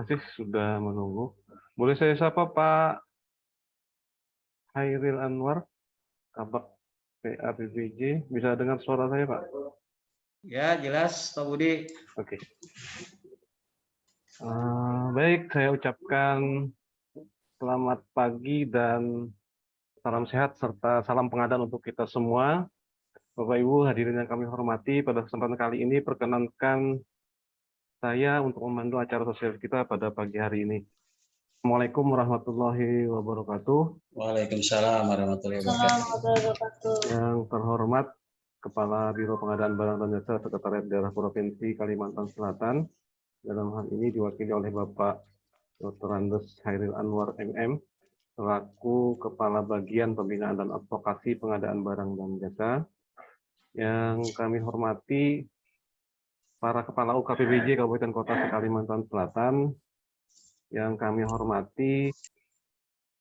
kasih sudah menunggu. Boleh saya sapa Pak Hairil Anwar, Kabak PAPBJ. Bisa dengar suara saya, Pak? Ya, jelas, Pak Budi. Oke. Baik, saya ucapkan selamat pagi dan salam sehat serta salam pengadaan untuk kita semua. Bapak Ibu hadirin yang kami hormati, pada kesempatan kali ini perkenankan saya untuk memandu acara sosial kita pada pagi hari ini. Assalamualaikum warahmatullahi wabarakatuh. Waalaikumsalam warahmatullahi wabarakatuh. Yang terhormat Kepala Biro Pengadaan Barang dan Jasa Sekretariat Daerah Provinsi Kalimantan Selatan, dalam hal ini diwakili oleh Bapak Dr. Andes Hairil Anwar MM, selaku Kepala Bagian Pembinaan dan Advokasi Pengadaan Barang dan Jasa. Yang kami hormati para Kepala UKPBJ Kabupaten Kota Kalimantan Selatan, yang kami hormati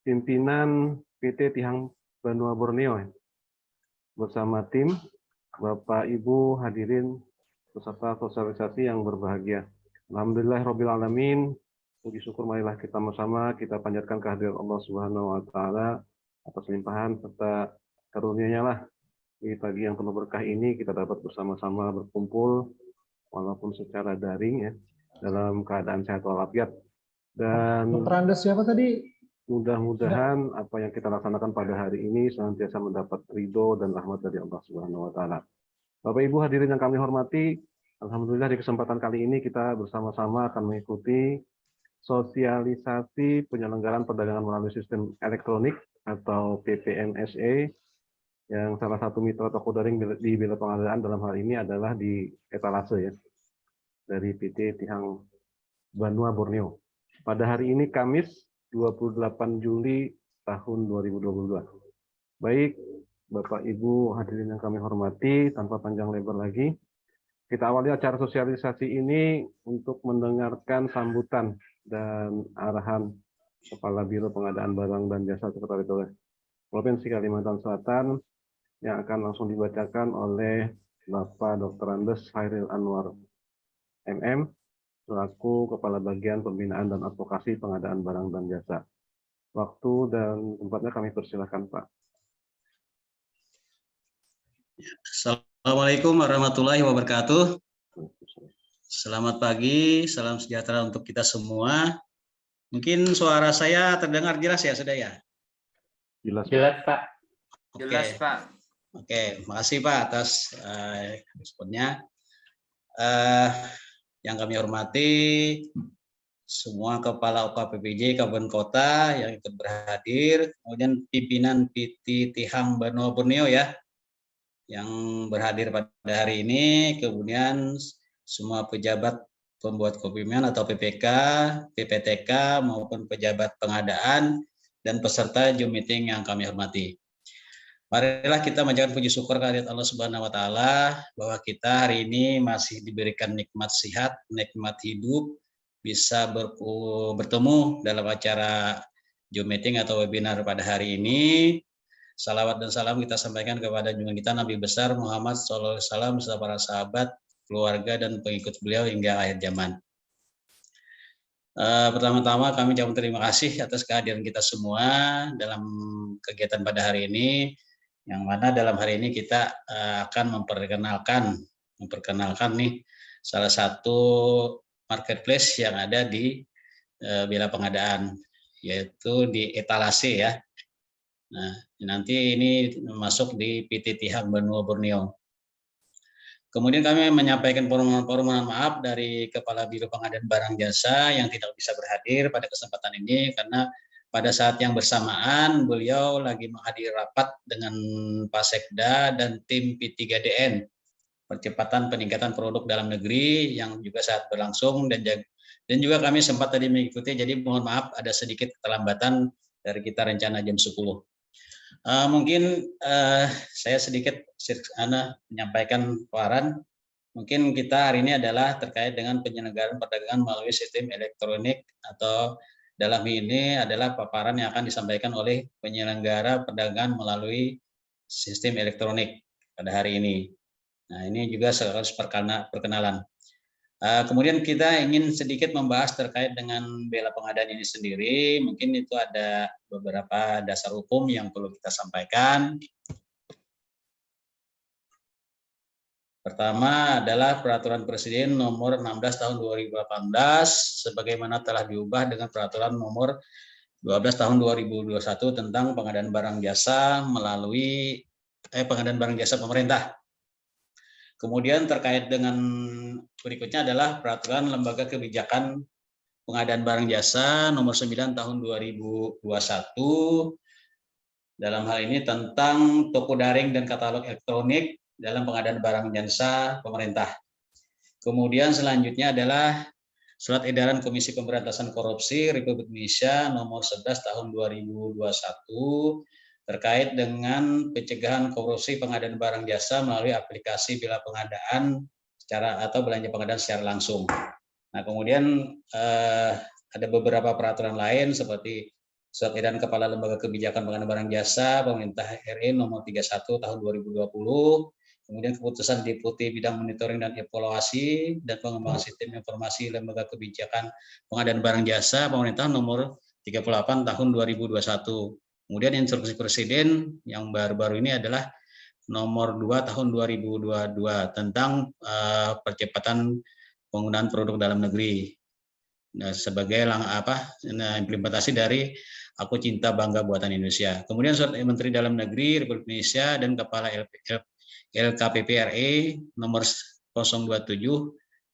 pimpinan PT Tihang Banua Borneo bersama tim, Bapak Ibu hadirin peserta sosialisasi yang berbahagia. Alhamdulillahirabbil alamin. Puji syukur marilah kita bersama kita panjatkan kehadiran Allah Subhanahu wa taala atas limpahan serta karunia-Nya lah di pagi yang penuh berkah ini kita dapat bersama-sama berkumpul walaupun secara daring ya, dalam keadaan sehat walafiat. Dan Dr. Andes siapa tadi? Mudah-mudahan apa yang kita laksanakan pada hari ini senantiasa mendapat ridho dan rahmat dari Allah Subhanahu wa taala. Bapak Ibu hadirin yang kami hormati, alhamdulillah di kesempatan kali ini kita bersama-sama akan mengikuti sosialisasi penyelenggaraan perdagangan melalui sistem elektronik atau PPMSE, yang salah satu mitra toko daring di Biro Pengadaan dalam hal ini adalah di etalase ya, dari PT Tihang Banua Borneo. Pada hari ini Kamis 28 Juli tahun 2022. Baik, Bapak Ibu hadirin yang kami hormati, tanpa panjang lebar lagi, kita awali acara sosialisasi ini untuk mendengarkan sambutan dan arahan Kepala Biro Pengadaan Barang dan Jasa Sekretariat Provinsi Kalimantan Selatan yang akan langsung dibacakan oleh Bapak Dr. Andes Hairil Anwar MM, selaku Kepala Bagian Pembinaan dan Advokasi Pengadaan Barang dan Jasa. Waktu dan tempatnya kami persilahkan, Pak. Assalamualaikum warahmatullahi wabarakatuh. Selamat pagi, salam sejahtera untuk kita semua. Mungkin suara saya terdengar jelas ya, sudah ya? Jelas, Pak. Oke. Jelas, Pak. Oke, makasih Pak atas responnya. Yang kami hormati semua Kepala UKPBJ Kabupaten Kota yang ikut berhadir, kemudian pimpinan PT Tihang Banua Borneo ya, yang berhadir pada hari ini, kemudian semua pejabat pembuat kopiman atau PPK, PPTK maupun pejabat pengadaan dan peserta Zoom meeting yang kami hormati. Marilah kita menjaga puji syukur kehadirat Allah Subhanahu wa taala bahwa kita hari ini masih diberikan nikmat sehat, nikmat hidup, bisa bertemu dalam acara Zoom meeting atau webinar pada hari ini. Salawat dan salam kita sampaikan kepada junjungan kita Nabi besar Muhammad sallallahu alaihi wasallam beserta para sahabat, keluarga dan pengikut beliau hingga akhir zaman. Pertama-tama kami ucapkan terima kasih atas kehadiran kita semua dalam kegiatan pada hari ini, yang mana dalam hari ini kita akan memperkenalkan nih salah satu marketplace yang ada di Biro Pengadaan, yaitu di etalase ya. Nah, nanti ini masuk di PT Tihang Banua Borneo. Kemudian kami menyampaikan permohonan maaf dari Kepala Biro Pengadaan Barang Jasa yang tidak bisa berhadir pada kesempatan ini karena pada saat yang bersamaan beliau lagi menghadiri rapat dengan Pak Sekda dan tim P3DN, percepatan peningkatan produk dalam negeri yang juga saat berlangsung dan juga kami sempat tadi mengikuti, jadi mohon maaf ada sedikit keterlambatan dari kita rencana jam 10. Mungkin saya sedikit menyampaikan paparan. Mungkin kita hari ini adalah terkait dengan penyelenggaraan perdagangan melalui sistem elektronik, atau dalam ini adalah paparan yang akan disampaikan oleh penyelenggara perdagangan melalui sistem elektronik pada hari ini. Nah, ini juga harus perkenalan. Kemudian kita ingin sedikit membahas terkait dengan bela pengadaan ini sendiri. Mungkin itu ada beberapa dasar hukum yang perlu kita sampaikan. Pertama adalah Peraturan Presiden Nomor 16 Tahun 2018, sebagaimana telah diubah dengan Peraturan Nomor 12 Tahun 2021 tentang pengadaan barang jasa melalui pengadaan barang jasa pemerintah. Kemudian terkait dengan berikutnya adalah Peraturan Lembaga Kebijakan Pengadaan Barang Jasa Nomor 9 Tahun 2021 dalam hal ini tentang toko daring dan katalog elektronik dalam pengadaan barang jasa pemerintah. Kemudian selanjutnya adalah Surat Edaran Komisi Pemberantasan Korupsi Republik Indonesia Nomor 11 Tahun 2021 terkait dengan pencegahan korupsi pengadaan barang jasa melalui aplikasi bila pengadaan secara atau belanja pengadaan secara langsung. Nah, kemudian ada beberapa peraturan lain seperti Surat Edaran Kepala Lembaga Kebijakan Pengadaan Barang Jasa Pemerintah RI Nomor 31 Tahun 2020, kemudian keputusan Deputi Bidang Monitoring dan Evaluasi dan Pengembangan Sistem Informasi Lembaga Kebijakan Pengadaan Barang Jasa Pemerintah Nomor 38 Tahun 2021. Kemudian Instruksi Presiden yang baru-baru ini adalah Nomor 2 Tahun 2022 tentang percepatan penggunaan produk dalam negeri. Nah, sebagai implementasi dari Aku Cinta Bangga Buatan Indonesia. Kemudian Surat Menteri Dalam Negeri Republik Indonesia dan Kepala LKPP RI Nomor 027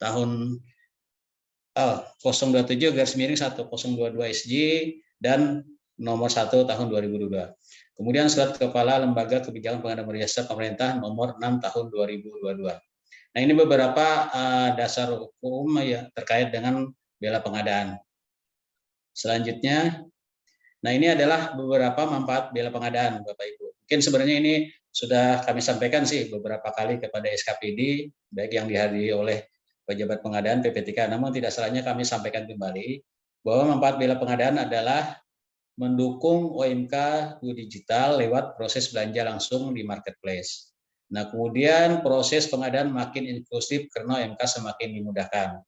Tahun 027/1/1022 SJ dan Nomor 1 Tahun 2022. Kemudian Surat Kepala Lembaga Kebijakan Pengadaan Barang Jasa Pemerintah Nomor 6 Tahun 2022. Nah, ini beberapa dasar hukum ya terkait dengan bela pengadaan. Selanjutnya, nah ini adalah beberapa manfaat bela pengadaan, Bapak Ibu. Mungkin sebenarnya ini sudah kami sampaikan sih beberapa kali kepada SKPD, baik yang dihadiri oleh pejabat pengadaan PPTK, namun tidak salahnya kami sampaikan kembali bahwa manfaat bela pengadaan adalah mendukung OMK Go Digital lewat proses belanja langsung di marketplace. Nah, kemudian proses pengadaan makin inklusif karena OMK semakin dimudahkan.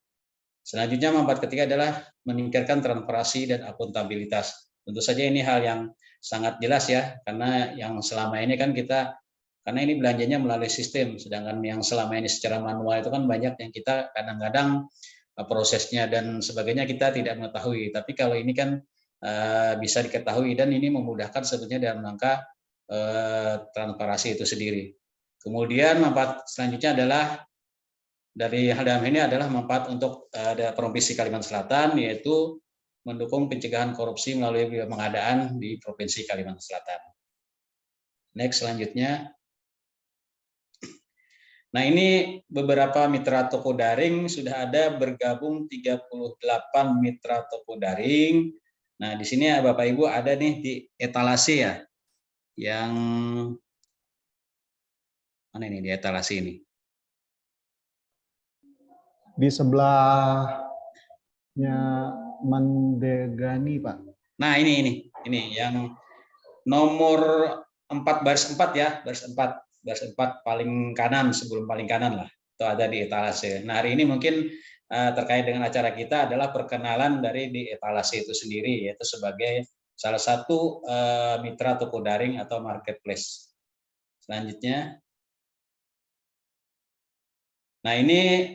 Selanjutnya manfaat ketiga adalah meningkatkan transparansi dan akuntabilitas. Tentu saja ini hal yang sangat jelas ya, karena yang selama ini kan karena ini belanjanya melalui sistem, sedangkan yang selama ini secara manual itu kan banyak yang kita kadang-kadang prosesnya dan sebagainya kita tidak mengetahui. Tapi kalau ini kan bisa diketahui dan ini memudahkan sebetulnya dalam rangka transparansi itu sendiri. Kemudian manfaat selanjutnya adalah dari hal dalam ini adalah manfaat untuk Provinsi Kalimantan Selatan, yaitu mendukung pencegahan korupsi melalui pengadaan di Provinsi Kalimantan Selatan. Next, selanjutnya. Nah, ini beberapa mitra toko daring, sudah ada bergabung 38 mitra toko daring. Nah, di sini ya Bapak Ibu ada nih di etalase ya, yang mana ini di etalase ini? Di sebelahnya Mandegani, Pak. Nah, ini yang nomor 4 baris 4 ya, baris 4 paling kanan, sebelum paling kanan lah. Itu ada di etalase. Nah, hari ini mungkin terkait dengan acara kita adalah perkenalan dari di etalase itu sendiri, yaitu sebagai salah satu mitra toko daring atau marketplace. Selanjutnya. Nah, ini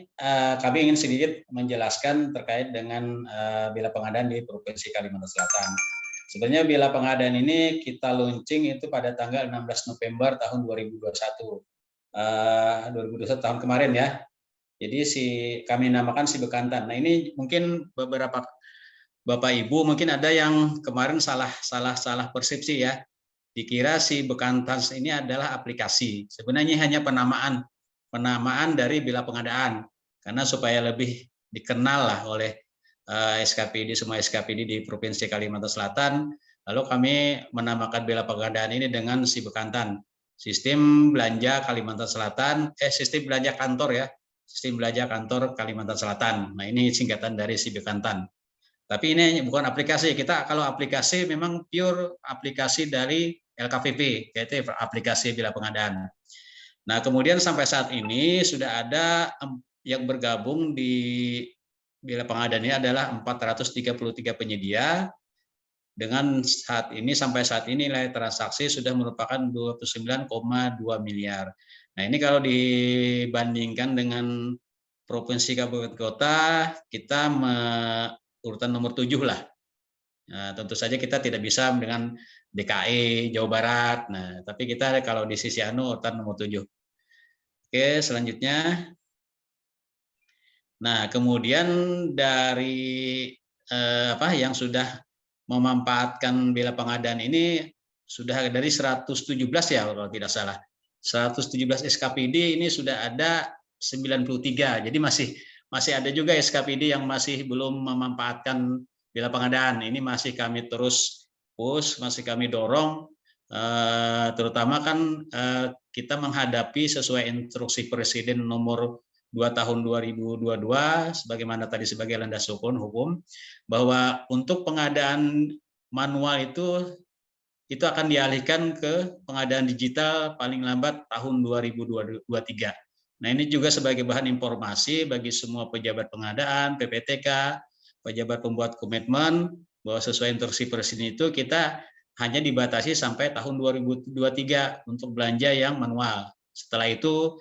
kami ingin sedikit menjelaskan terkait dengan bela pengadaan di Provinsi Kalimantan Selatan. Sebenarnya bela pengadaan ini kita launching itu pada tanggal 16 November tahun 2021. 2021 tahun kemarin ya. Jadi kami namakan si Bekantan. Nah, ini mungkin beberapa Bapak Ibu mungkin ada yang kemarin salah persepsi ya. Dikira si Bekantan ini adalah aplikasi. Sebenarnya hanya penamaan dari bela pengadaan, karena supaya lebih dikenal lah oleh SKPD, semua SKPD di Provinsi Kalimantan Selatan. Lalu kami menamakan bela pengadaan ini dengan si Bekantan, sistem belanja Kalimantan Selatan, sistem belanja kantor ya, sistem belanja kantor Kalimantan Selatan. Nah, ini singkatan dari si Bekantan. Tapi ini bukan aplikasi. Kita kalau aplikasi memang pure aplikasi dari LKPP, yaitu aplikasi bela pengadaan. Nah, kemudian sampai saat ini sudah ada yang bergabung di Bina Pengadaan ini adalah 433 penyedia, dengan sampai saat ini nilai transaksi sudah merupakan 29,2 miliar. Nah, ini kalau dibandingkan dengan provinsi kabupaten kota, kita urutan nomor 7 lah. Nah, tentu saja kita tidak bisa dengan DKI, Jawa Barat. Nah, tapi kita kalau di sisi urutan nomor 7. Oke, selanjutnya. Nah, kemudian dari yang sudah memanfaatkan Bina Pengadaan ini sudah dari 117 ya kalau tidak salah. 117 SKPD ini sudah ada 93. Jadi masih ada juga SKPD yang masih belum memanfaatkan Bina Pengadaan. Ini masih kami terus push, masih kami dorong, terutama kan kita menghadapi sesuai instruksi Presiden nomor 2 tahun 2022 sebagaimana tadi sebagai landas hukum bahwa untuk pengadaan manual itu akan dialihkan ke pengadaan digital paling lambat tahun 2023. Nah, ini juga sebagai bahan informasi bagi semua pejabat pengadaan, PPTK, pejabat pembuat komitmen bahwa sesuai instruksi Presiden itu kita hanya dibatasi sampai tahun 2023 untuk belanja yang manual. Setelah itu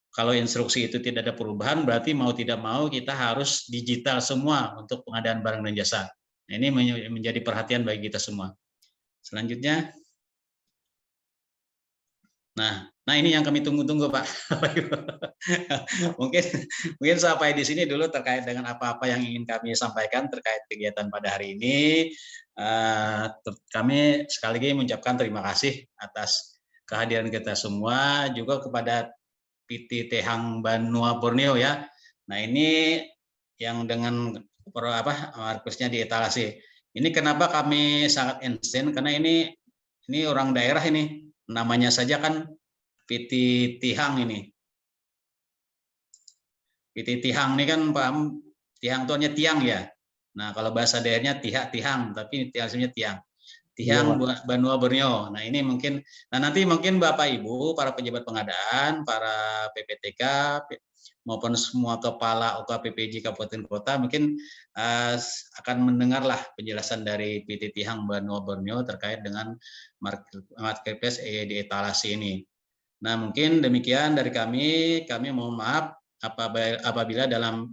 kalau instruksi itu tidak ada perubahan, berarti mau tidak mau kita harus digital semua untuk pengadaan barang dan jasa. Nah, ini menjadi perhatian bagi kita semua. Selanjutnya. Nah ini yang kami tunggu-tunggu, Pak. mungkin sampai di sini dulu terkait dengan apa-apa yang ingin kami sampaikan terkait kegiatan pada hari ini. Kami sekali lagi mengucapkan terima kasih atas kehadiran kita semua, juga kepada PT Tehang Banua Borneo ya. Nah ini yang dengan markasnya di etalase. Ini kenapa kami sangat insisten, karena ini orang daerah ini, namanya saja kan PT Tihang ini. PT Tihang ini kan paham, Tihang itu hanya tiang ya. Nah kalau bahasa daerahnya Tihang, tapi aslinya tiang. Tihang Banua Borneo. Nah ini mungkin, nanti mungkin Bapak Ibu, para pejabat pengadaan, para PPTK, maupun semua kepala OKPPJ Kabupaten Kota mungkin akan mendengarlah penjelasan dari PT Tihang Banua Borneo terkait dengan marketplace di etalase ini. Nah mungkin demikian dari kami mohon maaf apabila dalam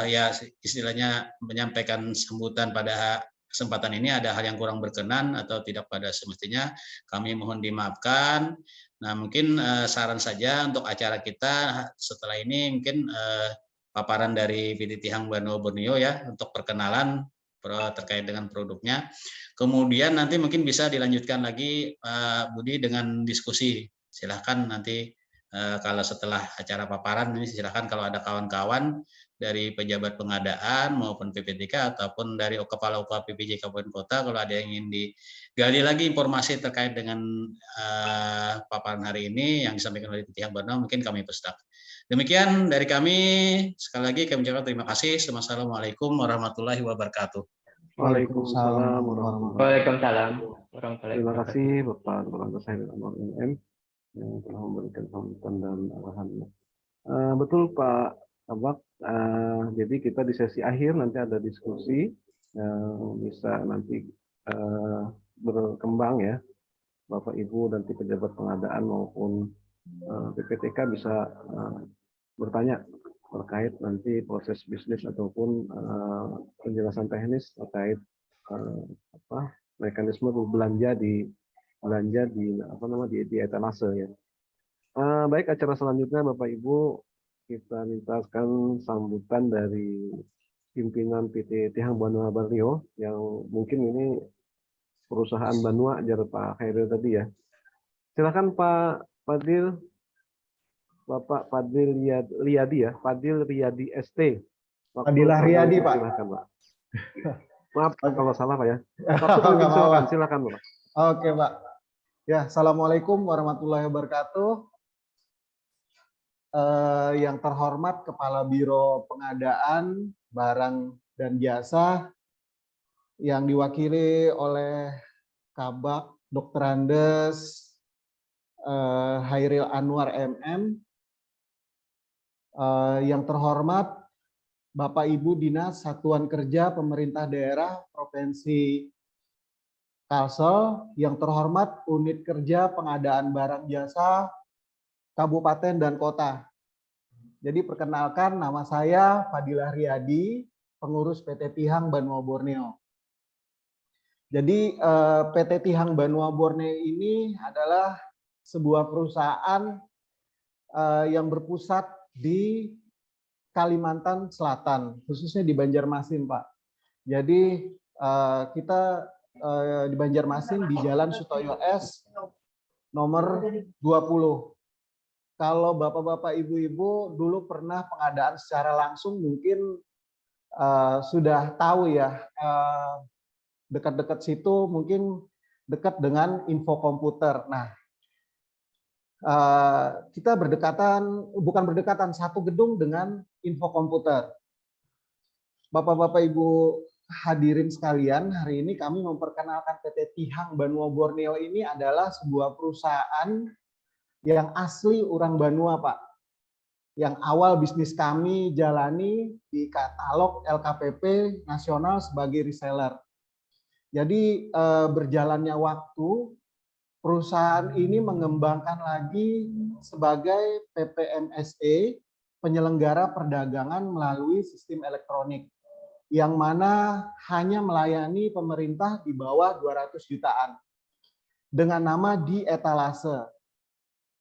ya istilahnya menyampaikan sambutan pada kesempatan ini ada hal yang kurang berkenan atau tidak pada semestinya, kami mohon dimaafkan. Nah mungkin saran saja untuk acara kita setelah ini mungkin paparan dari PT Tihang Banua Borneo ya untuk perkenalan terkait dengan produknya. Kemudian nanti mungkin bisa dilanjutkan lagi Budi dengan diskusi. Silahkan nanti kalau setelah acara paparan ini silahkan kalau ada kawan-kawan dari pejabat pengadaan maupun PPTK ataupun dari kepala OKPPJ Kabupaten Kota kalau ada yang ingin digali lagi informasi terkait dengan paparan hari ini yang disampaikan oleh Tihang Banua mungkin kami persilakan. Demikian dari kami, sekali lagi kami ucapkan terima kasih. Assalamualaikum warahmatullahi wabarakatuh. Waalaikumsalam warahmatullahi wabarakatuh. Terima kasih Bapak Kepala Saya MM yang telah memberikan sambutan dan arahannya. Betul Pak Abak. Jadi kita di sesi akhir nanti ada diskusi yang bisa nanti berkembang ya. Bapak Ibu dan pejabat pengadaan maupun PPTK bisa bertanya terkait nanti proses bisnis ataupun penjelasan teknis terkait mekanisme belanja di di etalase ya. Baik, acara selanjutnya Bapak Ibu kita mintakan sambutan dari pimpinan PT Tihang Banua Borneo yang mungkin ini perusahaan Banua ajar Pak Khairil tadi ya. Silakan Pak Fadil, Bapak Fadil Riyadi ya, Fadil Riyadi ST. Fadilah Riyadi Pak. Silakan Pak. Maaf kalau salah Pak ya. Silakan Pak. Oke Pak. Ya, Assalamualaikum warahmatullahi wabarakatuh. Yang terhormat Kepala Biro Pengadaan Barang dan Jasa yang diwakili oleh Kabak Dr. Andes Hairil Anwar MM, Yang terhormat Bapak Ibu Dinas Satuan Kerja Pemerintah Daerah Provinsi Kalsel, yang terhormat Unit Kerja Pengadaan Barang Jasa Kabupaten dan Kota. Jadi perkenalkan, nama saya Fadilah Riyadi, pengurus PT Tihang Banua Borneo. Jadi PT Tihang Banua Borneo ini adalah sebuah perusahaan yang berpusat di Kalimantan Selatan, khususnya di Banjarmasin, Pak. Jadi kita di Banjarmasin di Jalan Sutoyo S nomor 20. Kalau Bapak-bapak, Ibu-ibu dulu pernah pengadaan secara langsung, mungkin sudah tahu ya, dekat-dekat situ mungkin dekat dengan info komputer. Nah, kita berdekatan, bukan berdekatan, satu gedung dengan info komputer. Bapak-bapak, Ibu hadirin sekalian, hari ini kami memperkenalkan PT Tihang Banua Borneo ini adalah sebuah perusahaan yang asli orang Banua, Pak. Yang awal bisnis kami jalani di katalog LKPP nasional sebagai reseller. Jadi berjalannya waktu, perusahaan ini mengembangkan lagi sebagai PPMSE, penyelenggara perdagangan melalui sistem elektronik, yang mana hanya melayani pemerintah di bawah 200 jutaan dengan nama di etalase.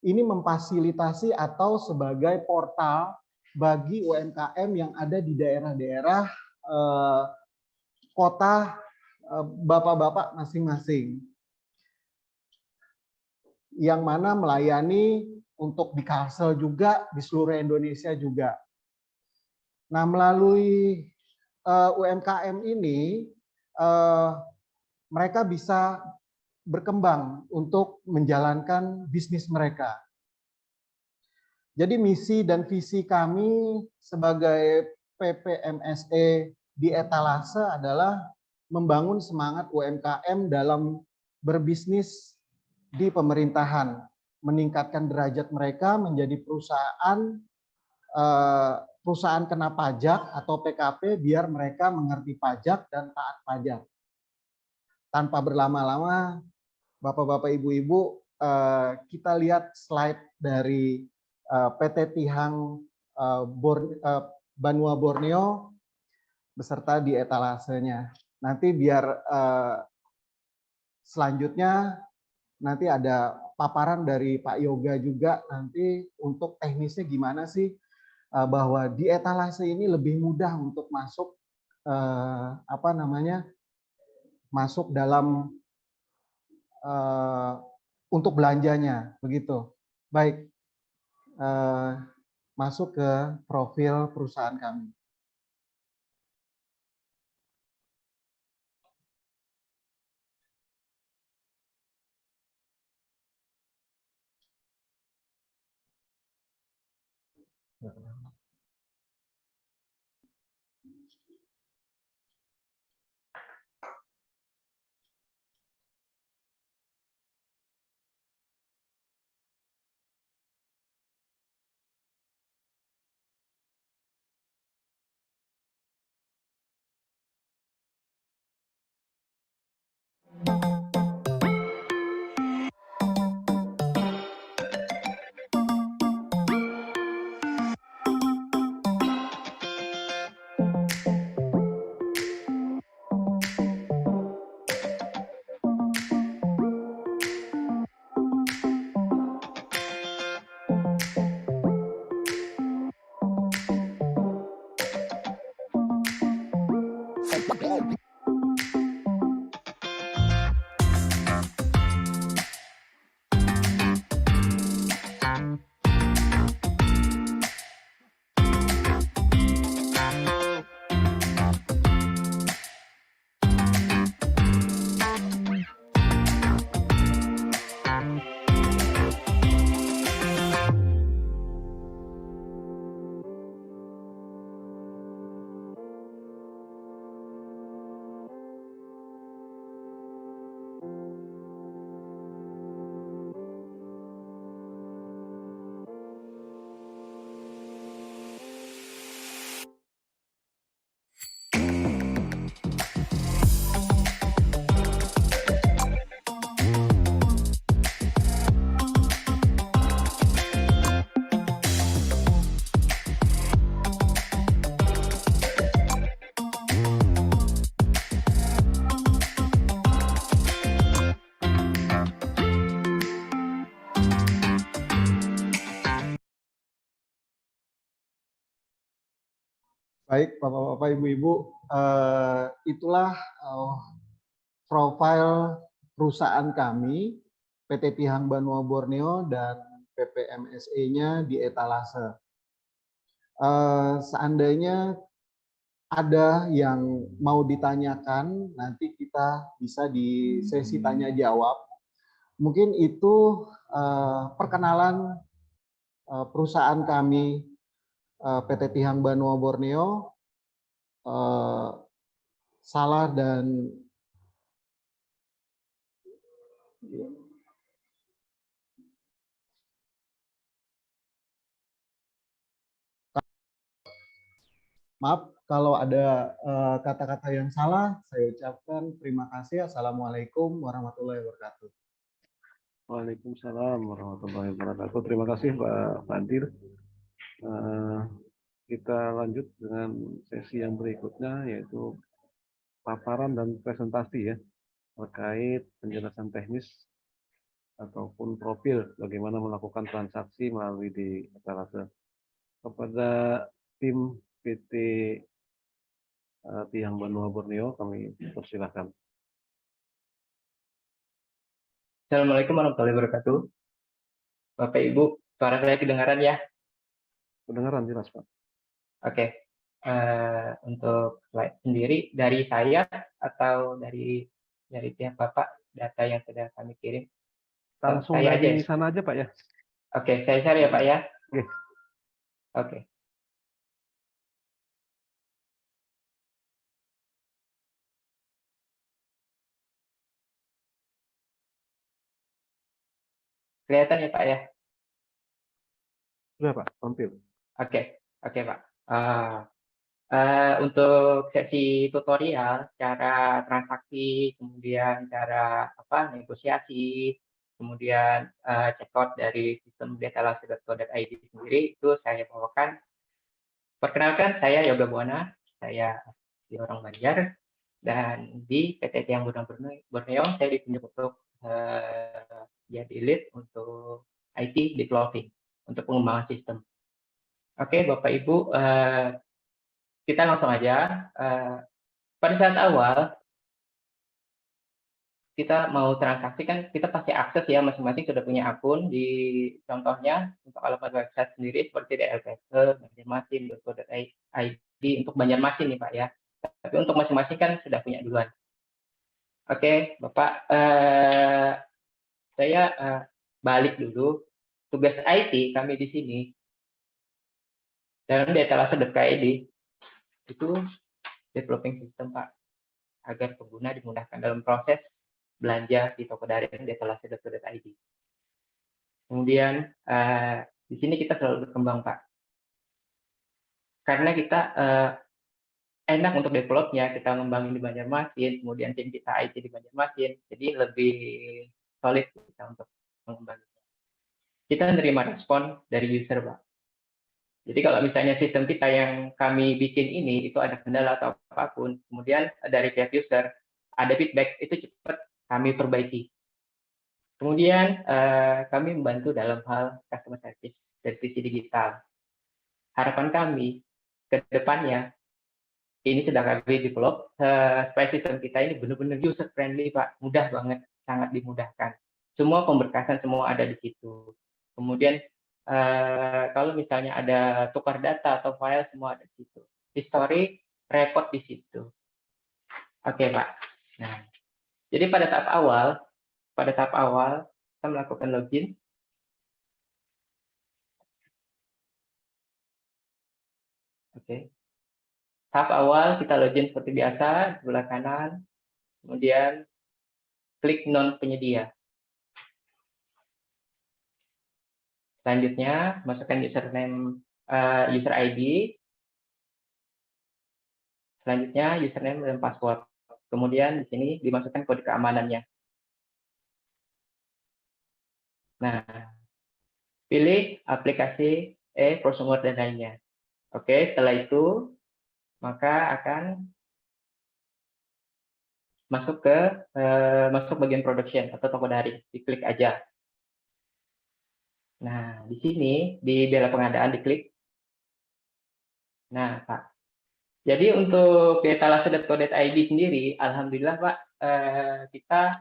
Ini memfasilitasi atau sebagai portal bagi UMKM yang ada di daerah-daerah kota bapak-bapak masing-masing, yang mana melayani untuk di Kalsel juga, di seluruh Indonesia juga. Nah, melalui UMKM ini mereka bisa berkembang untuk menjalankan bisnis mereka. Jadi misi dan visi kami sebagai PPMSE di etalase adalah membangun semangat UMKM dalam berbisnis di pemerintahan, meningkatkan derajat mereka menjadi perusahaan kena pajak atau PKP, biar mereka mengerti pajak dan taat pajak. Tanpa berlama-lama, Bapak-bapak, Ibu-ibu, kita lihat slide dari PT Tihang Banua Borneo beserta di etalasenya. Nanti biar selanjutnya nanti ada paparan dari Pak Yoga juga nanti untuk teknisnya gimana sih, bahwa di etalase ini lebih mudah untuk masuk masuk dalam untuk belanjanya, begitu. Baik, masuk ke profil perusahaan kami. Baik, Bapak-Bapak, Ibu-Ibu, itulah profil perusahaan kami, PT Tihang Banua Borneo dan PPMSE-nya di etalase. Seandainya ada yang mau ditanyakan, nanti kita bisa di sesi tanya jawab. Mungkin itu perkenalan perusahaan kami, PT Tihang Banua Borneo. Salah dan maaf kalau ada kata-kata yang salah, saya ucapkan terima kasih. Assalamualaikum warahmatullahi wabarakatuh. Waalaikumsalam warahmatullahi wabarakatuh. Terima kasih Pak Fadir. Kita lanjut dengan sesi yang berikutnya, yaitu paparan dan presentasi ya terkait penjelasan teknis ataupun profil bagaimana melakukan transaksi melalui di etalase. Kepada tim PT Tihang Banua Borneo kami persilahkan. Assalamualaikum warahmatullahi wabarakatuh. Bapak Ibu, suara saya kedengaran ya? Kedengaran jelas Pak. Oke. Untuk slide sendiri dari saya atau dari pihak Bapak data yang sudah kami kirim? Langsung saya dari aja. sana aja Pak ya. Oke, saya share ya Pak ya. Oke. Oke. Kelihatan ya Pak ya? Sudah Pak, tampil. Oke, Pak. Untuk sesi tutorial cara transaksi, kemudian cara negosiasi, kemudian checkout dari sistem datalassi.co.id sendiri itu saya bawakan. Perkenalkan, saya Yoga Buana, saya di orang Banjar, dan di PT Tihang Banua Borneo saya ditunjuk untuk jadi lead untuk IT developing untuk pengembangan sistem. Oke, Bapak Ibu, kita langsung aja. Pada saat awal kita mau transaksi kan kita pasti akses ya, masing-masing sudah punya akun. Di contohnya untuk alamat website sendiri seperti DLPS, Banjarmasin, .co.id untuk Banjarmasin nih Pak ya. Tapi untuk masing-masing kan sudah punya duluan. Oke, Bapak, saya balik dulu. Tugas IT kami di sini dalam datalassi.co.id itu developing system Pak, agar pengguna dimudahkan dalam proses belanja di toko daring datalassi.co.id. Kemudian di sini kita selalu berkembang Pak, karena kita enak untuk developnya, kita ngembangin di Banjarmasin, kemudian tim kita IT di Banjarmasin, jadi lebih solid kita untuk mengembangkan. Kita menerima respon dari user Pak. Jadi kalau misalnya sistem kita yang kami bikin ini itu ada kendala atau apapun, kemudian dari pihak user ada feedback, itu cepat kami perbaiki. Kemudian kami membantu dalam hal customer service dari sisi digital. Harapan kami ke depannya ini sudah kami develop supaya sistem kita ini benar-benar user friendly Pak, mudah banget, sangat dimudahkan. Semua pemberkasan semua ada di situ. Kemudian kalau misalnya ada tukar data atau file semua ada di situ. History, report di situ. Oke Pak. Nah, jadi pada tahap awal kita melakukan login. Oke. Tahap awal kita login seperti biasa, sebelah kanan, kemudian klik non penyedia. Selanjutnya, masukkan username, user ID. Selanjutnya, username dan password. Kemudian di sini dimasukkan kode keamanannya. Nah, pilih aplikasi prosumer dan lainnya. Oke, setelah itu, maka akan masuk bagian production atau toko daring. Diklik aja. Nah, di sini di bela pengadaan diklik. Nah, Pak, Jadi untuk di etalase.co.id sendiri, alhamdulillah Pak, kita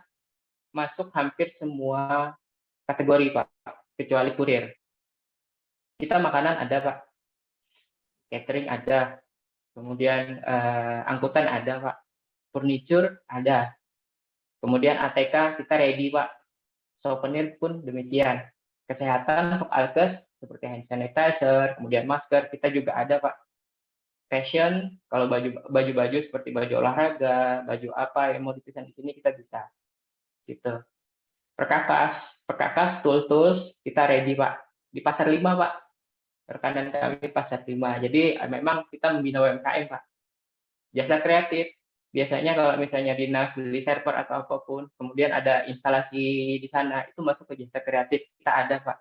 masuk hampir semua kategori Pak, kecuali kurir. Kita makanan ada Pak, catering ada, kemudian angkutan ada Pak, furniture ada, kemudian ATK kita ready Pak, souvenir pun demikian. Kesehatan untuk alkes seperti hand sanitizer, kemudian masker kita juga ada Pak. Fashion, kalau baju-baju seperti baju olahraga, baju apa yang mau dipesan di sini kita bisa. Gitu. Perkakas, tools kita ready Pak. Di Pasar 5 Pak. Rekanan kami Pasar 5. Jadi memang kita membina UMKM Pak. Jasa kreatif. Biasanya kalau misalnya dinas beli server atau apapun, kemudian ada instalasi di sana, itu masuk ke jasa kreatif. Kita ada Pak.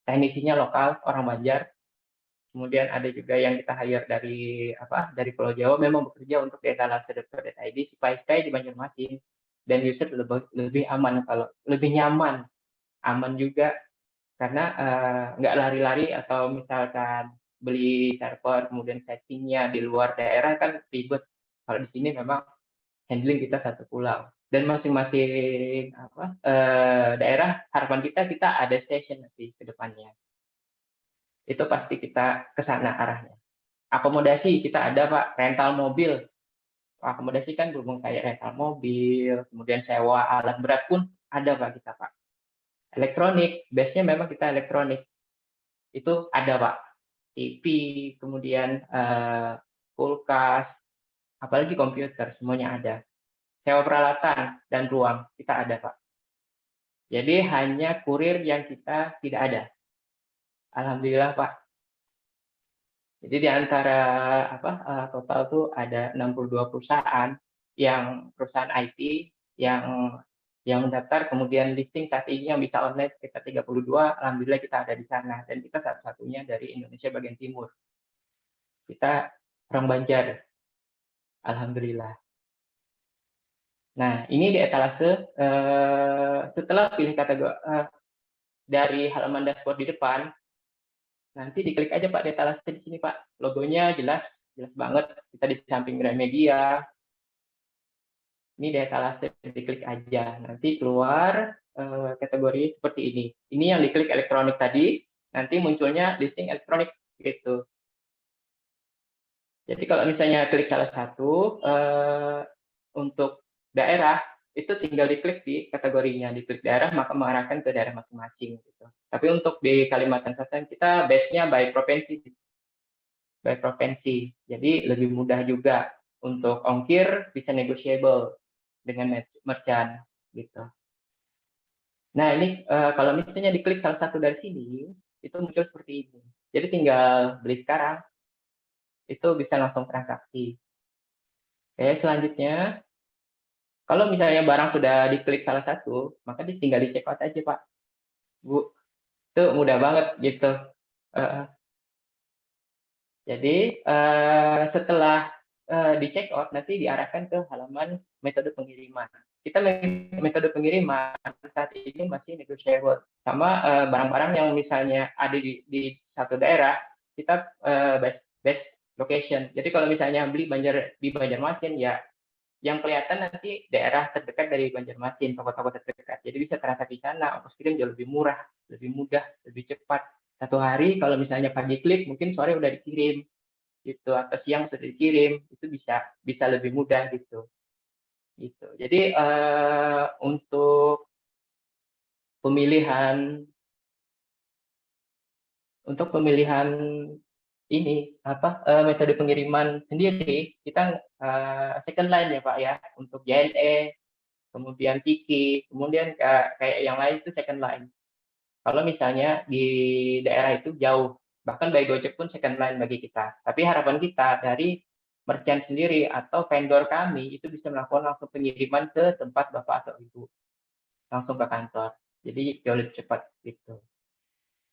Teknisinya lokal, orang Banjar. Kemudian ada juga yang kita hire dari Pulau Jawa, memang bekerja untuk etalase.co.id supaya stay di Banjarmasin dan user lebih aman, kalau lebih nyaman, aman juga karena nggak lari-lari atau misalkan beli server kemudian settingnya di luar daerah kan ribet. Kalau di sini memang handling kita satu pulau dan masing-masing daerah harapan kita ada station nanti ke depannya. Itu pasti kita ke sana arahnya. Akomodasi kita ada Pak, rental mobil. Akomodasi kan berhubung kayak rental mobil, kemudian sewa alat berat pun ada Pak kita Pak. Elektronik, base-nya memang kita elektronik. Itu ada Pak. TV, kemudian kulkas, apalagi komputer, semuanya ada. Sewa peralatan dan ruang, kita ada Pak. Jadi hanya kurir yang kita tidak ada. Alhamdulillah Pak. Jadi di antara total tuh ada 62 perusahaan perusahaan IT yang mendaftar, kemudian listing saat ini yang bisa online sekitar 32, alhamdulillah kita ada di sana dan kita satu-satunya dari Indonesia bagian timur. Kita orang Banjar. Alhamdulillah. Nah, ini di etalase setelah pilih kategori dari halaman dashboard di depan. Nanti diklik aja Pak di etalase di sini Pak. Logonya jelas banget. Kita di samping Gramedia. Ini di etalase diklik aja. Nanti keluar kategori seperti ini. Ini yang diklik elektronik tadi. Nanti munculnya listing elektronik gitu. Jadi kalau misalnya klik salah satu untuk daerah itu tinggal diklik di kategorinya, diklik daerah maka mengarahkan ke daerah masing-masing gitu. Tapi untuk di Kalimantan Selatan kita base-nya by provinsi. Jadi lebih mudah juga untuk ongkir bisa negotiable dengan merchant gitu. Nah, ini kalau misalnya diklik salah satu dari sini itu muncul seperti ini. Jadi tinggal beli sekarang itu bisa langsung transaksi. Oke, selanjutnya kalau misalnya barang sudah diklik salah satu, maka tinggal di check out aja Pak, Bu. Itu mudah banget gitu. Jadi setelah di check out nanti diarahkan ke halaman metode pengiriman. Kita metode pengiriman saat ini masih negotiable sama barang-barang yang misalnya ada di satu daerah, kita best location. Jadi kalau misalnya beli di Banjarmasin ya yang kelihatan nanti daerah terdekat dari Banjarmasin, toko-toko terdekat. Jadi bisa transaksi sana, ongkos kirim jauh lebih murah, lebih mudah, lebih cepat. Satu hari kalau misalnya pagi klik, mungkin sore udah dikirim, gitu, atau siang sudah dikirim, itu bisa lebih mudah gitu. Jadi untuk pemilihan ini metode pengiriman sendiri kita second line ya Pak ya, untuk JNE, kemudian Tiki, kemudian kayak yang lain itu second line. Kalau misalnya di daerah itu jauh, bahkan by Gojek pun second line bagi kita. Tapi harapan kita dari merchant sendiri atau vendor kami itu bisa melakukan langsung pengiriman ke tempat Bapak atau Ibu, langsung ke kantor. Jadi jauh lebih cepat gitu.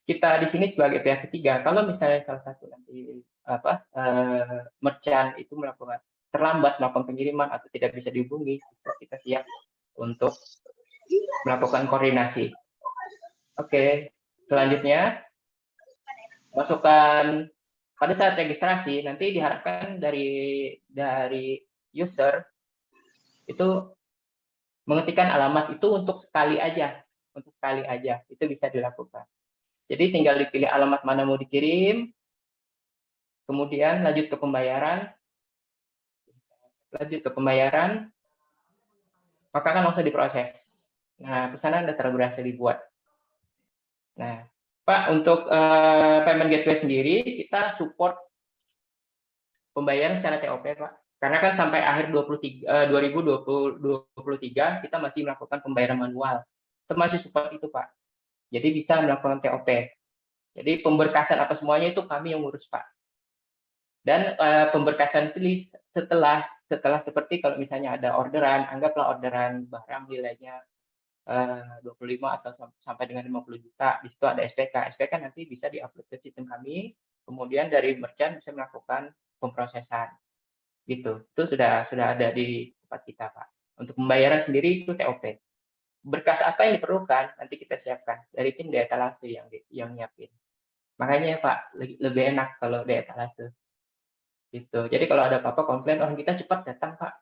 Kita di sini sebagai pihak ketiga, kalau misalnya salah satu nanti merchant itu terlambat melakukan pengiriman atau tidak bisa dihubungi, kita siap untuk melakukan koordinasi. Oke, selanjutnya masukkan pada saat registrasi nanti diharapkan dari user itu mengetikkan alamat itu untuk sekali aja, itu bisa dilakukan. Jadi tinggal dipilih alamat mana mau dikirim, kemudian lanjut ke pembayaran, maka akan langsung diproses. Nah, pesanan sudah berhasil dibuat. Nah, Pak, untuk payment gateway sendiri kita support pembayaran secara TOP, Pak. Karena kan sampai akhir 2023 kita masih melakukan pembayaran manual. Kita masih support itu, Pak. Jadi bisa melakukan TOP. Jadi pemberkasan apa semuanya itu kami yang ngurus, Pak. Dan pemberkasan itu setelah seperti kalau misalnya ada orderan, anggaplah orderan barang nilainya 25 atau sampai dengan 50 juta, di situ ada SPK. SPK nanti bisa diupload ke sistem kami, kemudian dari merchant bisa melakukan pemrosesan. Gitu. Itu sudah ada di tempat kita, Pak. Untuk pembayaran sendiri itu TOP. Berkas apa yang diperlukan nanti kita siapkan dari tim data etalase yang nyiapin. Makanya Pak, lebih enak kalau data etalase. Gitu. Jadi kalau ada apa-apa komplain, orang kita cepat datang, Pak.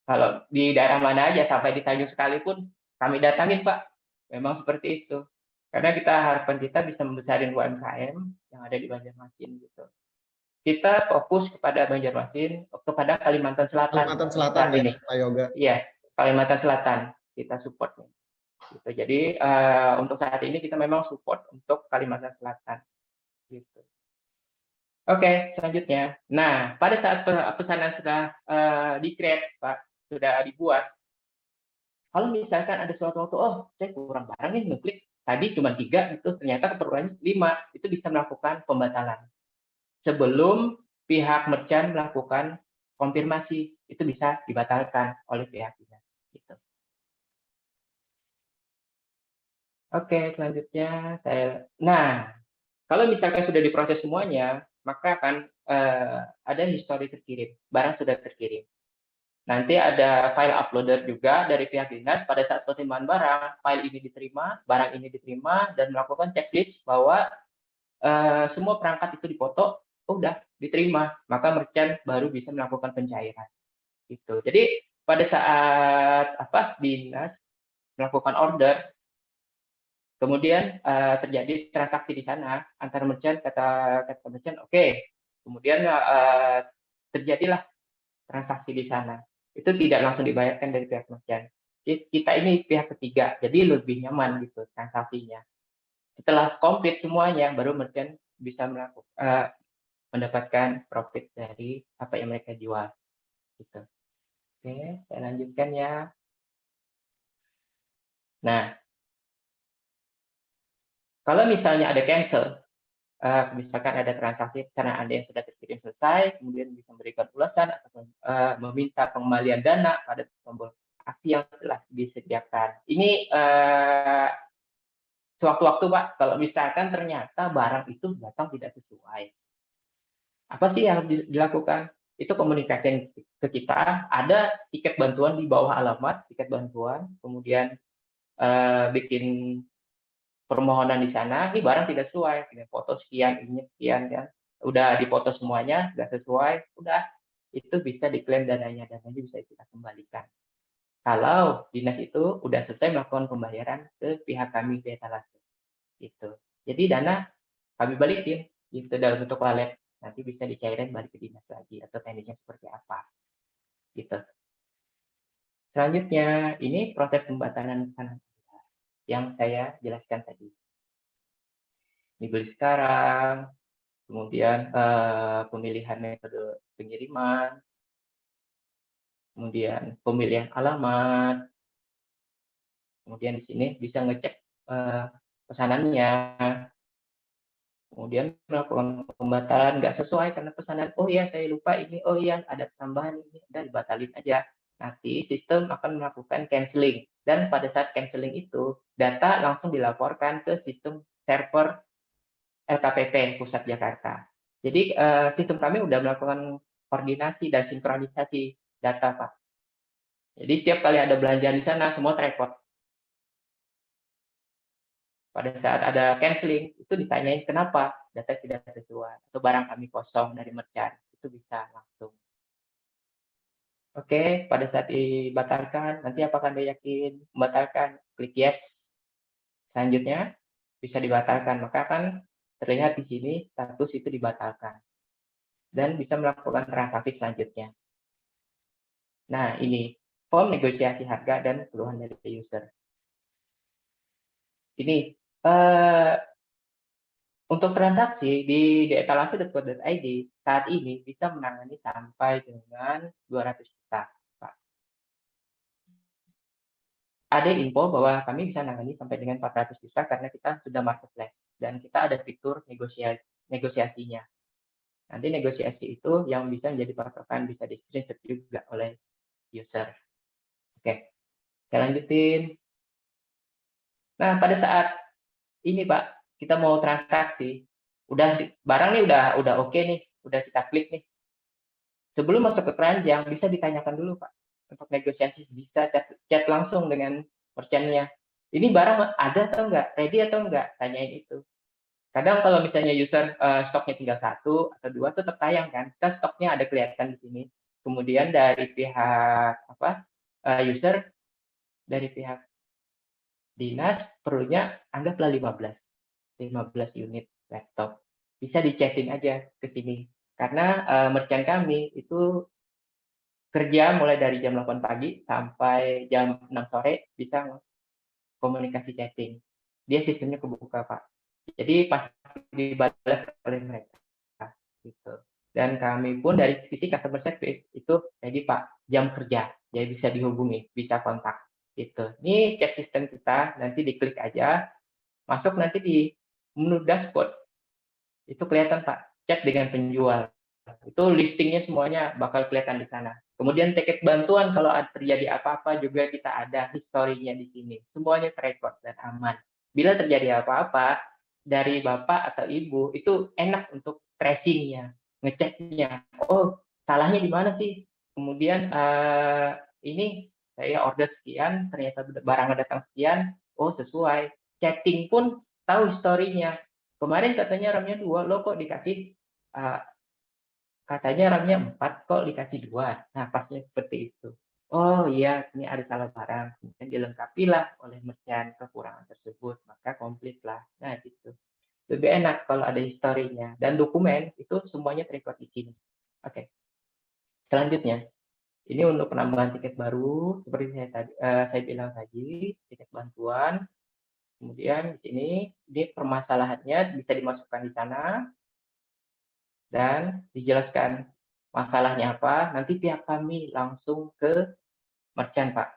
Kalau di daerah mana aja sampai di Tanjung sekalipun kami datangin, Pak. Memang seperti itu. Karena harapan kita bisa membesarin UMKM yang ada di Banjarmasin gitu. Kita fokus kepada Banjarmasin, kepada Kalimantan Selatan. Kalimantan Selatan ya, ini. Pak Yoga. Iya, Kalimantan Selatan kita support. Gitu. Jadi untuk saat ini kita memang support untuk Kalimantan Selatan. Gitu. Oke, selanjutnya. Nah, pada saat pesanan sudah di-create, Pak, sudah dibuat, kalau misalkan ada suatu waktu, oh, saya kurang barang nih, ngeklik, tadi cuma 3, itu ternyata keperluannya 5, itu bisa melakukan pembatalan. Sebelum pihak merchant melakukan konfirmasi, itu bisa dibatalkan oleh pihak dinas. Gitu. Oke, selanjutnya nah, kalau misalkan sudah diproses semuanya, maka akan ada histori terkirim, barang sudah terkirim. Nanti ada file uploader juga dari pihak dinas pada saat penerimaan barang, file ini diterima, barang ini diterima, dan melakukan checklist bahwa semua perangkat itu dipoto, udah diterima, maka merchant baru bisa melakukan pencairan. Gitu. Jadi pada saat dinas melakukan order, kemudian terjadi transaksi di sana antara merchant, kata merchant, oke. Kemudian terjadilah transaksi di sana. Itu tidak langsung dibayarkan dari pihak merchant. Kita ini pihak ketiga, jadi lebih nyaman gitu transaksinya. Setelah komplit semuanya, baru merchant bisa mendapatkan profit dari apa yang mereka jual. Gitu. Oke, saya lanjutkan ya. Nah, kalau misalnya ada cancel, misalkan ada transaksi karena Anda yang sudah terkirim selesai, kemudian bisa memberikan ulasan atau meminta pengembalian dana pada tombol aksi yang telah disediakan. Ini sewaktu-waktu, Pak, kalau misalkan ternyata barang itu datang tidak sesuai. Apa sih yang harus dilakukan? Itu komunikasi ke kita, ada tiket bantuan di bawah alamat, tiket bantuan, kemudian bikin permohonan di sana, ini barang tidak sesuai, dengan foto sekian, ini sekian, kan, udah dipoto semuanya, sudah sesuai, udah, itu bisa diklaim dananya bisa kita kembalikan. Kalau dinas itu udah selesai melakukan pembayaran ke pihak kami di etalase, gitu. Jadi dana kami balikin, gitu dalam bentuk wallet, nanti bisa dicairin balik ke dinas lagi atau teknisnya seperti apa, gitu. Selanjutnya, ini proses pembatalan pesanan yang saya jelaskan tadi. Dibeli sekarang, kemudian pemilihan metode pengiriman, kemudian pemilihan alamat, kemudian di sini bisa ngecek pesanannya, kemudian melakukan pembatalan nggak sesuai karena pesanan, oh iya saya lupa ini, oh iya ada tambahan ini, dan dibatalin aja. Nanti sistem akan melakukan canceling, dan pada saat canceling itu data langsung dilaporkan ke sistem server LKPP Pusat Jakarta. Jadi sistem kami sudah melakukan koordinasi dan sinkronisasi data, Pak. Jadi setiap kali ada belanjaan di sana, semua terekod. Pada saat ada canceling, itu ditanyain kenapa data tidak sesuai atau barang kami kosong dari merchant, itu bisa langsung. Oke, pada saat dibatalkan, nanti apakah Anda yakin membatalkan? Klik yes. Selanjutnya bisa dibatalkan, maka akan terlihat di sini status itu dibatalkan dan bisa melakukan transaksi selanjutnya. Nah, ini form negosiasi harga dan keluhan dari user. Ini untuk transaksi di etalase.co.id saat ini bisa menangani sampai dengan 200 juta, Pak. Ada info bahwa kami bisa menangani sampai dengan 400 juta karena kita sudah marketplace dan kita ada fitur negosiasinya. Nanti negosiasi itu yang bisa menjadi patokan bisa di screenshot juga oleh user. Oke, saya lanjutin. Nah, pada saat ini Pak, kita mau transaksi, barang nih udah oke nih, udah kita klik nih. Sebelum masuk ke keranjang, bisa ditanyakan dulu Pak. Untuk negosiasi bisa chat langsung dengan merchant-nya. Ini barang ada atau enggak? Ready atau enggak? Tanyain itu. Kadang kalau misalnya user stoknya tinggal 1 atau 2 tetap tayang kan, kita stoknya ada kelihatan di sini. Kemudian dari pihak user, dari pihak dinas perlunya anggaplah 15 unit laptop. Bisa di-chatting aja ke sini. Karena merchant kami itu kerja mulai dari jam 8 pagi sampai jam 6 sore bisa komunikasi chatting. Dia sistemnya kebuka, Pak. Jadi pasti dibalas oleh mereka. Gitu. Dan kami pun dari sisi customer service itu jadi Pak jam kerja, jadi bisa dihubungi, bisa kontak. Gitu. Ini chat system kita, nanti diklik aja, masuk nanti di menu dashboard. Itu kelihatan Pak, chat dengan penjual. Itu listingnya semuanya bakal kelihatan di sana. Kemudian tiket bantuan kalau terjadi apa-apa juga kita ada historinya di sini. Semuanya terekod dan aman. Bila terjadi apa-apa dari bapak atau ibu itu enak untuk tracingnya, ngeceknya. Oh salahnya di mana sih? Kemudian ini saya order sekian, ternyata barangnya datang sekian. Oh sesuai. Chatting pun tahu historinya. Kemarin katanya RAM-nya 2, lo kok dikasih katanya RAM-nya 4 kok dikasih 2. Nah, pasnya seperti itu. Oh iya, ini ada salah barang. Kemudian dilengkapilah oleh merchant kekurangan tersebut, maka komplitlah. Nah, gitu. Lebih enak kalau ada historinya. Dan dokumen itu semuanya terekod di sini. Oke. Selanjutnya, ini untuk penambahan tiket baru, seperti saya bilang tadi, tiket bantuan. Kemudian di sini, ini permasalahannya bisa dimasukkan di sana, dan dijelaskan masalahnya apa, nanti pihak kami langsung ke merchant, Pak.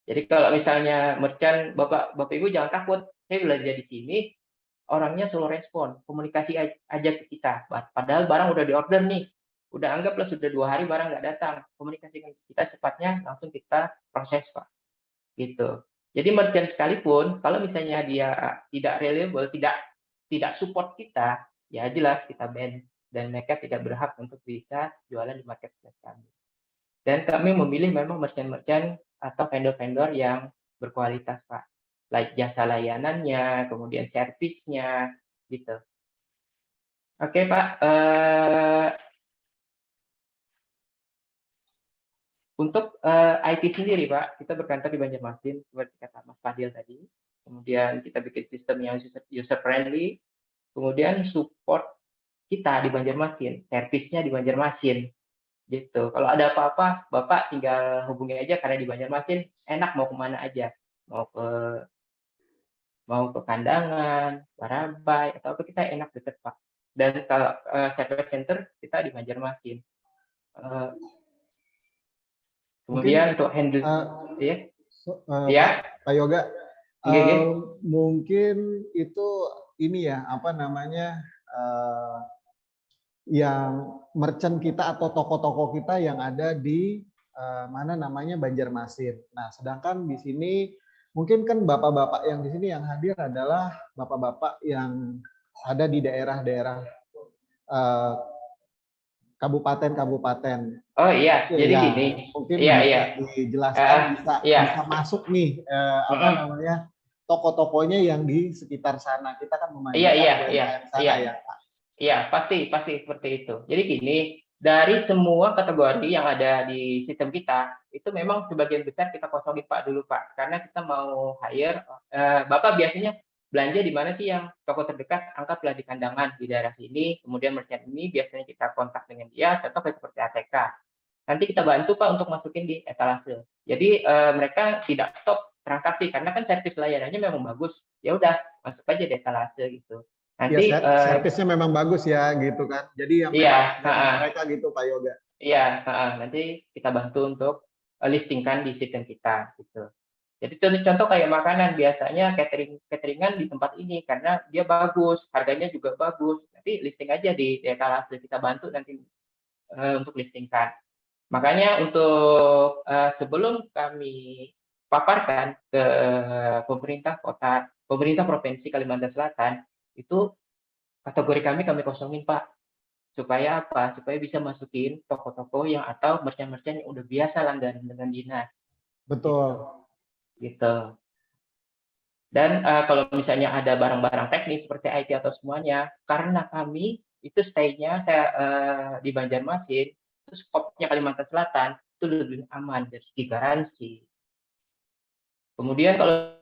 Jadi kalau misalnya merchant, Bapak Ibu jangan takut, saya belajar di sini, orangnya slow respon, komunikasi aja ke kita. Padahal barang udah diorder nih, udah anggaplah sudah 2 hari barang nggak datang, komunikasi dengan kita cepatnya langsung kita proses, Pak. Gitu. Jadi merchant sekalipun, kalau misalnya dia tidak reliable, tidak support kita, ya jelas kita ban dan mereka tidak berhak untuk bisa jualan di marketplace kami. Dan kami memilih memang merchant-merchant atau vendor-vendor yang berkualitas, Pak. Jasa layanannya, kemudian servisnya, gitu. Oke, Pak. Untuk IT sendiri, Pak, kita berkantor di Banjarmasin, seperti kata Mas Fadil tadi. Kemudian kita bikin sistem yang user-friendly. Kemudian support kita di Banjarmasin, servisnya di Banjarmasin, gitu. Kalau ada apa-apa, Bapak tinggal hubungi aja karena di Banjarmasin enak mau kemana aja, mau ke Kandangan, Barabai, atau apa kita enak deket Pak. Dan kalau service center kita di Banjarmasin. Kemudian untuk handle, ya, Pak Yoga, okay. mungkin itu ini ya apa namanya yang merchant kita atau toko-toko kita yang ada di mana namanya Banjarmasin. Nah, sedangkan di sini mungkin kan bapak-bapak yang di sini yang hadir adalah bapak-bapak yang ada di daerah-daerah kabupaten-kabupaten. Oh iya, jadi ya, gini. Mungkin iya, bisa iya. dijelaskan, bisa masuk nih apa namanya toko-tokonya yang di sekitar sana. Kita kan Iya, memanjakan iya, UMKM sana iya. ya, Pak. Iya, pasti seperti itu. Jadi gini, dari semua kategori yang ada di sistem kita, itu memang sebagian besar kita kosongin Pak dulu Pak, karena kita mau hire, Bapak biasanya belanja di mana sih yang toko terdekat, anggaplah di Kandangan, di daerah sini, kemudian merchant ini biasanya kita kontak dengan dia, contoh kayak seperti ATK. Nanti kita bantu Pak untuk masukin di etalase. Jadi mereka tidak stop transaksi, karena kan servis layanannya memang bagus, ya udah masuk aja di etalase gitu. Ya, Nanti servisnya memang bagus ya gitu kan. Jadi yang iya, memang mereka gitu Pak Yoga. iya, nanti kita bantu untuk listingkan di sistem kita gitu. Jadi contoh kayak makanan biasanya cateringan di tempat ini karena dia bagus, harganya juga bagus. Nanti listing aja di etalase, kita bantu nanti untuk listingkan. Makanya untuk sebelum kami paparkan ke pemerintah kota, pemerintah provinsi Kalimantan Selatan, itu kategori kami kosongin Pak. Supaya apa? Supaya bisa masukin toko-toko yang atau merchant-merchant yang udah biasa langganan dengan dinas. Betul. Gitu. Dan kalau misalnya ada barang-barang teknis seperti IT atau semuanya, karena kami itu stay-nya saya di Banjarmasin, terus skopnya Kalimantan Selatan, itu lebih aman dari segi garansi. Kemudian kalau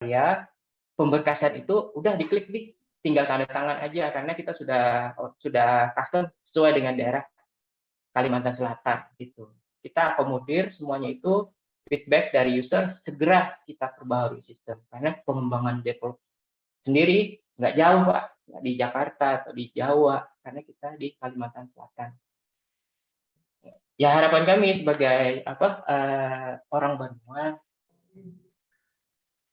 ya pemberkasan itu udah diklik nih, tinggal tanda tangan aja karena kita sudah custom sesuai dengan daerah Kalimantan Selatan gitu. Kita akomodir semuanya itu feedback dari user, segera kita perbaharui sistem karena pengembangan develop sendiri nggak jauh Pak, nggak di Jakarta atau di Jawa karena kita di Kalimantan Selatan. Ya harapan kami sebagai orang Banua,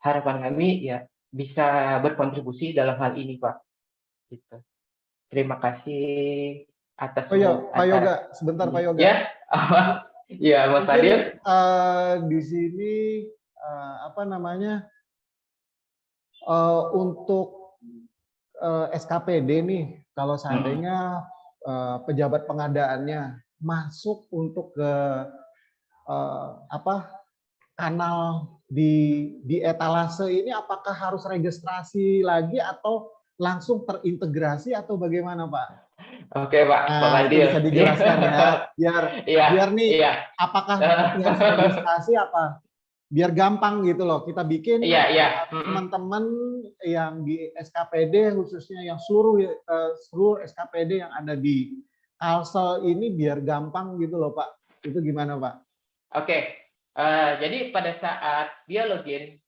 harapan kami ya bisa berkontribusi dalam hal ini Pak. Gitu. Terima kasih atas Oh ya, Pak Yoga, sebentar Pak Yoga. Ya, ya Mas Fadil. Di sini apa namanya untuk SKPD nih, kalau seandainya pejabat pengadaannya masuk untuk ke kanal di etalase ini, apakah harus registrasi lagi atau langsung terintegrasi atau bagaimana Pak? Oke Pak, Pak Fadil. Itu bisa dijelaskan ya, biar nih apakah nanti harus registrasi apa? Biar gampang gitu loh, kita bikin teman-teman yang di SKPD khususnya yang seluruh SKPD yang ada di Kalsel ini biar gampang gitu loh Pak. Itu gimana Pak? Oke, jadi pada saat dia login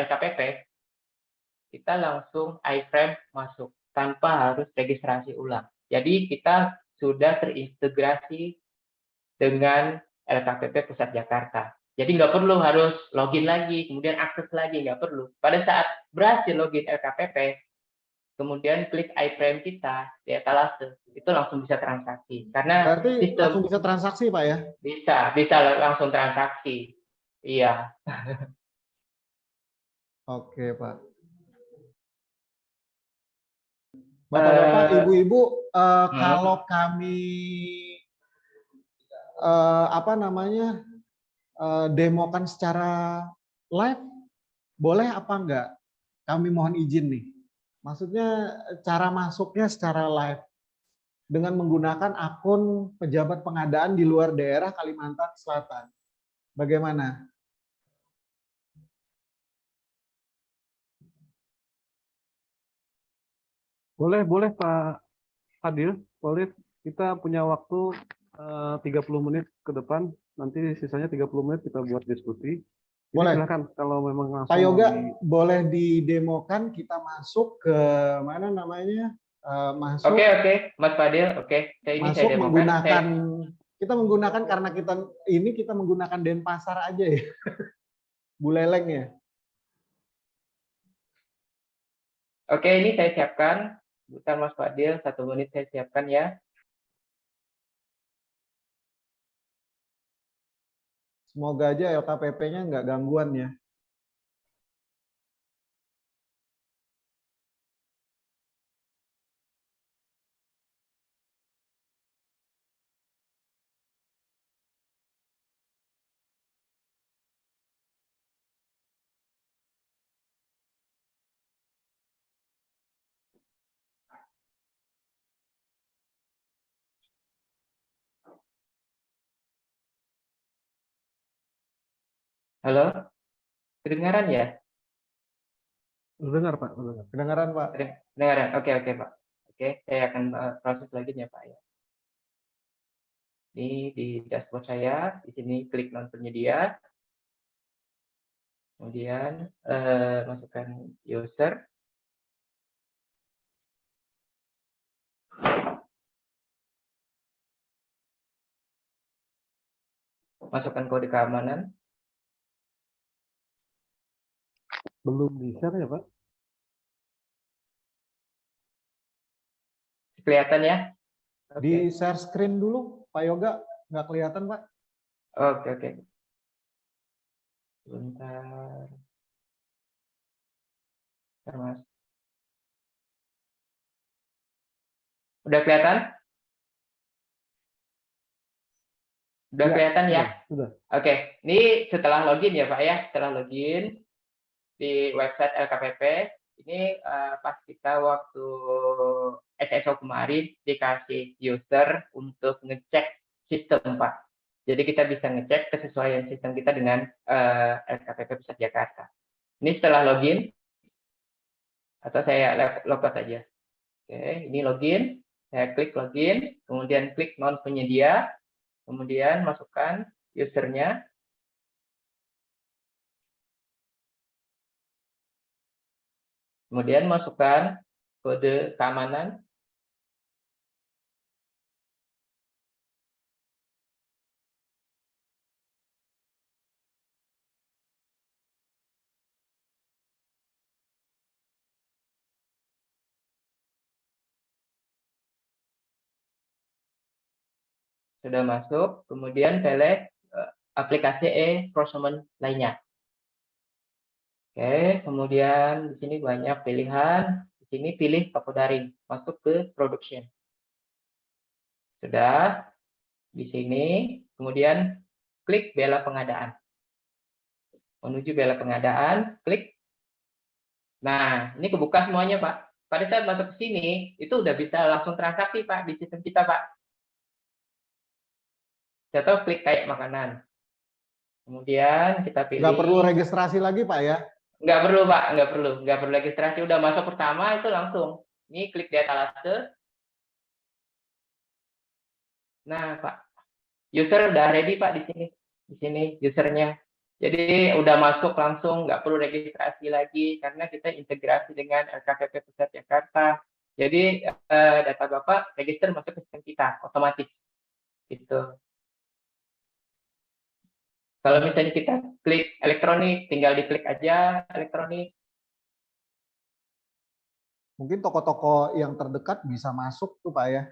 LKPP, kita langsung iframe masuk tanpa harus registrasi ulang. Jadi kita sudah terintegrasi dengan LKPP Pusat Jakarta. Jadi nggak perlu harus login lagi, kemudian akses lagi, nggak perlu. Pada saat berhasil login LKPP, kemudian klik iframe kita di etalase, itu langsung bisa transaksi. Karena berarti sistem langsung bisa transaksi Pak ya? Bisa langsung transaksi. Iya. Oke Pak. Bapak-bapak, ibu-ibu, kalau kami demokan secara live, boleh apa enggak? Kami mohon izin nih. Maksudnya cara masuknya secara live dengan menggunakan akun pejabat pengadaan di luar daerah Kalimantan Selatan. Bagaimana? Boleh Pak Fadil, boleh. Kita punya waktu 30 menit ke depan, nanti sisanya 30 menit kita buat diskusi. Jadi boleh. silakan kalau memang langsung. Pak Yoga, boleh didemokan kita masuk ke mana namanya? Masuk. Oke, Mas Fadil, oke. Masuk saya menggunakan, kita menggunakan karena kita menggunakan Denpasar aja ya. Buleleng ya. Oke, ini saya siapkan. Bentar Mas Fadil, 1 menit saya siapkan ya. Semoga aja LKPP-nya nggak gangguan ya. Halo, kedengaran ya? Mendengar Pak, mendengar. Kedengaran Pak? Kedengaran. Oke, oke Pak. Oke, saya akan proses lagi ya Pak ya. Ini di dashboard saya, di sini klik non penyedia, kemudian masukkan user, masukkan kode keamanan. Belum bisa ya Pak? Kelihatan ya? Di Oke, share screen dulu, Pak Yoga. Nggak kelihatan Pak? oke, oke. Sebentar. Bentar, Mas. Udah kelihatan? Udah Ya, kelihatan ya? Sudah. Oke, ini setelah login ya Pak ya, setelah login di website LKPP, ini pas kita waktu SSO kemarin dikasih user untuk ngecek sistem Pak. Jadi kita bisa ngecek kesesuaian sistem kita dengan LKPP Pusat Jakarta. Ini setelah login, atau saya logout aja. Oke, ini login, saya klik login, kemudian klik non penyedia, kemudian masukkan usernya, kemudian masukkan kode keamanan, sudah masuk, kemudian pilih aplikasi e-procurement lainnya. Oke, kemudian di sini banyak pilihan. Di sini pilih toko daring, masuk ke production. Sudah, di sini, kemudian klik bela pengadaan. Menuju bela pengadaan, klik. Nah, ini kebuka semuanya, Pak. Pada saat masuk ke sini, itu udah bisa langsung transaksi, Pak, di sistem kita, Pak. Contoh klik kayak makanan. Kemudian kita pilih. Nggak perlu registrasi lagi Pak ya? Nggak perlu, Pak. Nggak perlu registrasi. Udah masuk pertama, itu langsung. Ini klik di etalase. Nah, Pak. User udah ready, Pak, di sini. Di sini usernya. Jadi udah masuk langsung, nggak perlu registrasi lagi, karena kita integrasi dengan LKPP Pusat Jakarta. Jadi data Bapak register masuk ke sistem kita, otomatis. Gitu. Kalau misalnya kita klik elektronik, tinggal diklik aja elektronik. Mungkin toko-toko yang terdekat bisa masuk tuh Pak ya?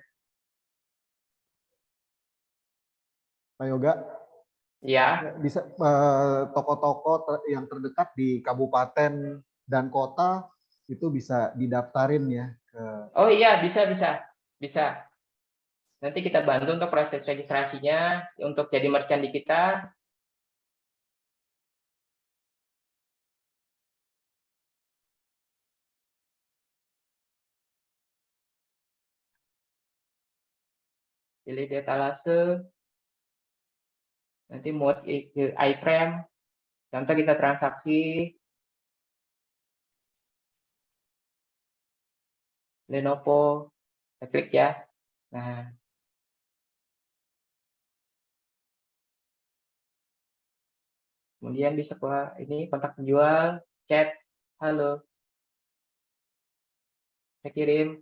Pak Yoga? Ya, Bisa toko-toko yang terdekat di kabupaten dan kota itu bisa didaftarin ya ke. oh iya, bisa. Nanti kita bantu untuk proses registrasinya, untuk jadi merchant di kita. Pilih di etalase, nanti mode iframe, contoh kita transaksi, Lenovo, kita klik ya. Nah, kemudian bisa ini kontak penjual, chat, halo, saya kirim,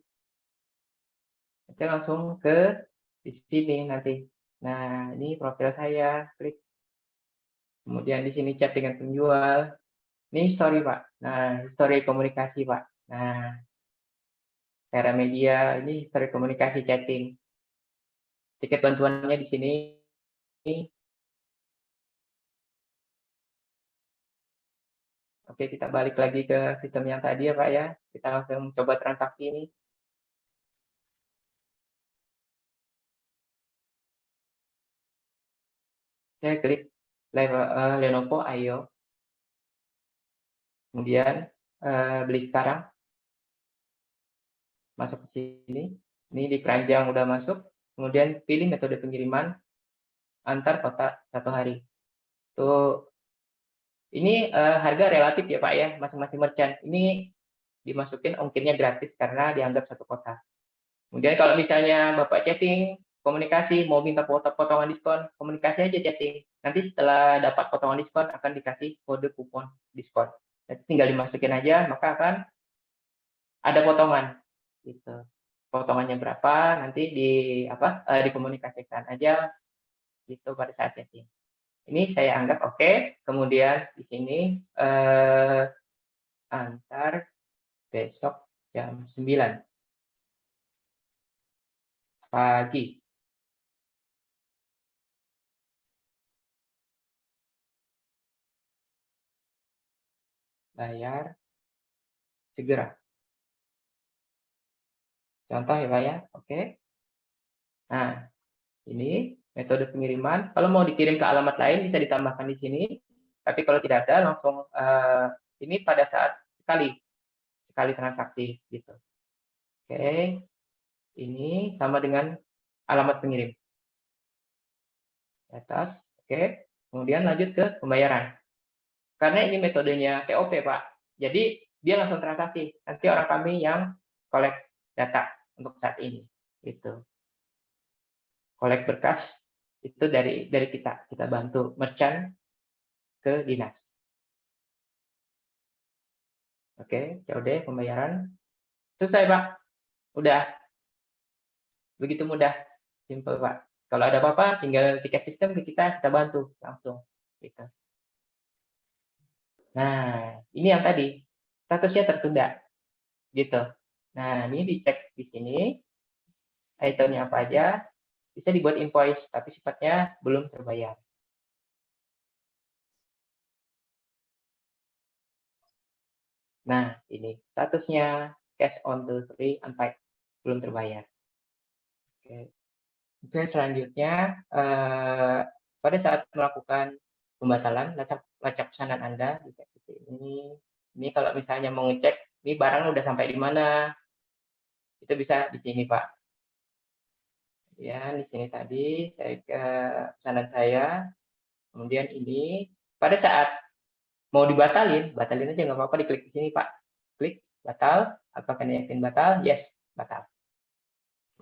nanti langsung ke di sini nanti. Nah, ini profil saya, klik. Kemudian di sini chat dengan penjual. Ini story, Pak. Nah, story komunikasi, Pak. Nah, cara media, ini story komunikasi chatting. Tiket bantuannya di sini. Oke, kita balik lagi ke sistem yang tadi ya, Pak ya. Kita langsung coba transaksi ini. Saya klik Lenovo Ayo. Kemudian beli sekarang. Masuk ke sini. Ini di keranjang udah masuk. Kemudian pilih metode pengiriman antar kota 1 hari. Itu Ini harga relatif ya Pak ya, masing-masing merchant. Ini dimasukin ongkirnya gratis karena dianggap satu kota. Kemudian kalau misalnya Bapak chatting, komunikasi, mau minta potongan diskon, komunikasi aja chatting. Nanti setelah dapat potongan diskon akan dikasih kode kupon diskon. Nanti tinggal dimasukin aja, maka akan ada potongan. Gitu. Potongannya berapa, nanti dikomunikasikan aja gitu pada saat chatting. Ini saya anggap oke. Kemudian di sini antar besok jam 9 pagi. Bayar segera. Contoh ya Pak ya. Oke. Nah, ini metode pengiriman. Kalau mau dikirim ke alamat lain bisa ditambahkan di sini. Tapi kalau tidak ada langsung ini pada saat sekali transaksi gitu. Oke. Ini sama dengan alamat pengirim. Atas. Oke. Kemudian lanjut ke pembayaran. Karena ini metodenya TOP, Pak. Jadi dia langsung transaksi. Nanti orang kami yang collect data untuk saat ini. Gitu. Collect berkas itu dari kita bantu merchant ke dinas. Oke, COD pembayaran selesai Pak. Udah begitu mudah, simple Pak. Kalau ada apa-apa tinggal tiket sistem ke kita bantu langsung. Gitu. Nah, ini yang tadi statusnya tertunda, gitu. Nah, ini dicek di sini itemnya apa aja, bisa dibuat invoice tapi sifatnya belum terbayar. Nah, ini statusnya cash on delivery unpaid, belum terbayar. Oke. Oke, selanjutnya pada saat melakukan pembatalan lacak pesanan Anda dicek di sini. Ini kalau misalnya mau ngecek ini barang udah sampai di mana, itu bisa di sini Pak. Ya, di sini tadi saya ke pesanan saya, kemudian ini pada saat mau batalin aja nggak apa-apa, diklik di sini Pak. Klik batal, apakah yakin batal? Yes, batal.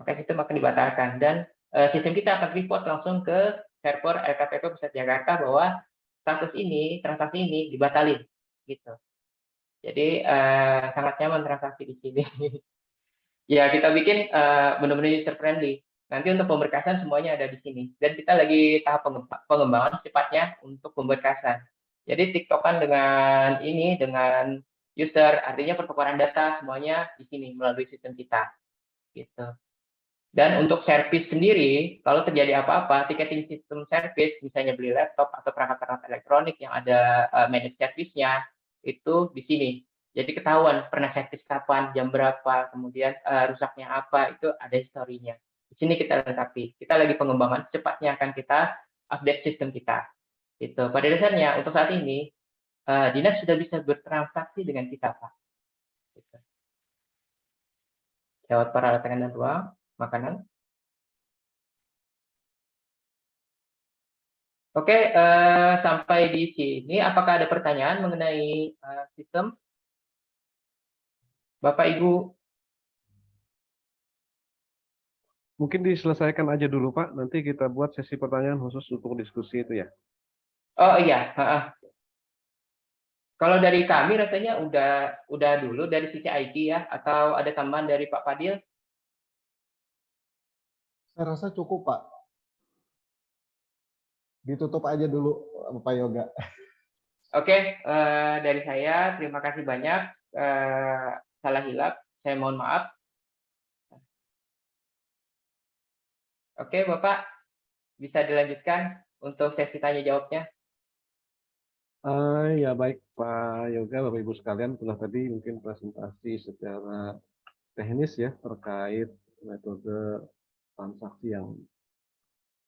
Maka sistem akan dibatalkan dan sistem kita akan report langsung ke server LKPP Pusat Jakarta bahwa status ini, transaksi ini dibatalin, gitu. Jadi sangat nyaman transaksi di sini. Ya kita bikin benar-benar user friendly. Nanti untuk pemberkasan semuanya ada di sini. Dan kita lagi tahap pengembangan cepatnya untuk pemberkasan. Jadi TikTokan dengan user, artinya pertukaran data semuanya di sini melalui sistem kita. Gitu. Dan untuk service sendiri, kalau terjadi apa-apa, tiketing sistem service, misalnya beli laptop atau perangkat-perangkat elektronik yang ada managed service-nya, itu di sini. Jadi ketahuan pernah service kapan, jam berapa, kemudian rusaknya apa, itu ada historinya. Di sini kita lengkapi. Kita lagi pengembangan, cepatnya akan kita update sistem kita. Gitu. Pada dasarnya, untuk saat ini, dinas sudah bisa bertransaksi dengan kita, Pak. Gitu. Lewat peralatan dan ruang, makanan. Oke, sampai di sini. Apakah ada pertanyaan mengenai sistem? Bapak, Ibu? Mungkin diselesaikan aja dulu Pak, nanti kita buat sesi pertanyaan khusus untuk diskusi itu ya. Oh iya, kalau dari kami rasanya udah dulu dari sisi IT ya, atau ada tambahan dari Pak Fadil? Saya rasa cukup Pak. Ditutup aja dulu Pak Yoga. Oke, dari saya terima kasih banyak. Salah hilap, saya mohon maaf. Oke, Bapak, bisa dilanjutkan untuk sesi tanya jawabnya. Ya baik Pak Yoga, Bapak Ibu sekalian, telah tadi mungkin presentasi secara teknis ya terkait metode transaksi yang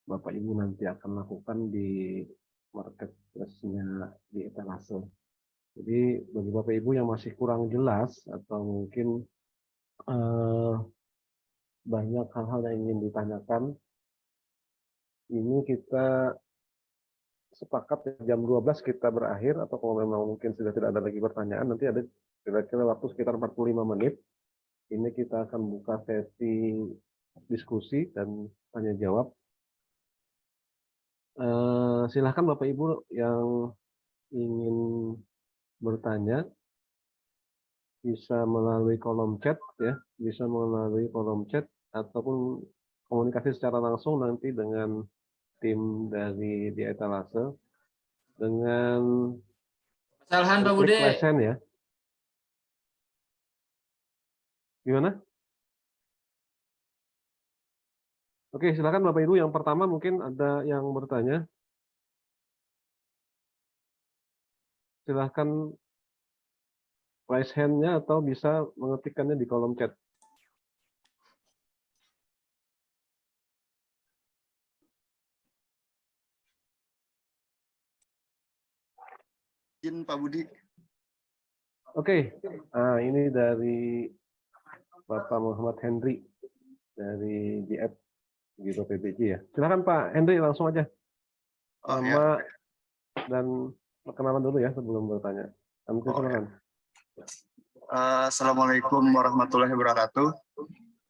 Bapak Ibu nanti akan lakukan di marketplace-nya di etalase. Jadi bagi Bapak Ibu yang masih kurang jelas atau mungkin banyak hal-hal yang ingin ditanyakan, ini kita sepakat jam 12 kita berakhir, atau kalau memang mungkin sudah tidak ada lagi pertanyaan, nanti ada kira-kira waktu sekitar 45 menit. Ini kita akan buka sesi diskusi dan tanya jawab. Silahkan Bapak Ibu yang ingin bertanya bisa melalui kolom chat ya, bisa melalui kolom chat ataupun komunikasi secara langsung nanti dengan tim dari di etalase dengan Kesalahan Pak klik Bude. raise hand ya. Gimana? Oke, silakan Bapak Ibu. Yang pertama mungkin ada yang bertanya. Silahkan raise hand-nya atau bisa mengetikkannya di kolom chat. Izin Pak Budi. Oke, nah, ini dari Bapak Muhammad Henry dari GF Biro PBJ ya. Silakan Pak Henry, langsung aja. Oh, Nama dan perkenalan dulu ya sebelum bertanya. Nanti silakan. Assalamualaikum warahmatullahi wabarakatuh.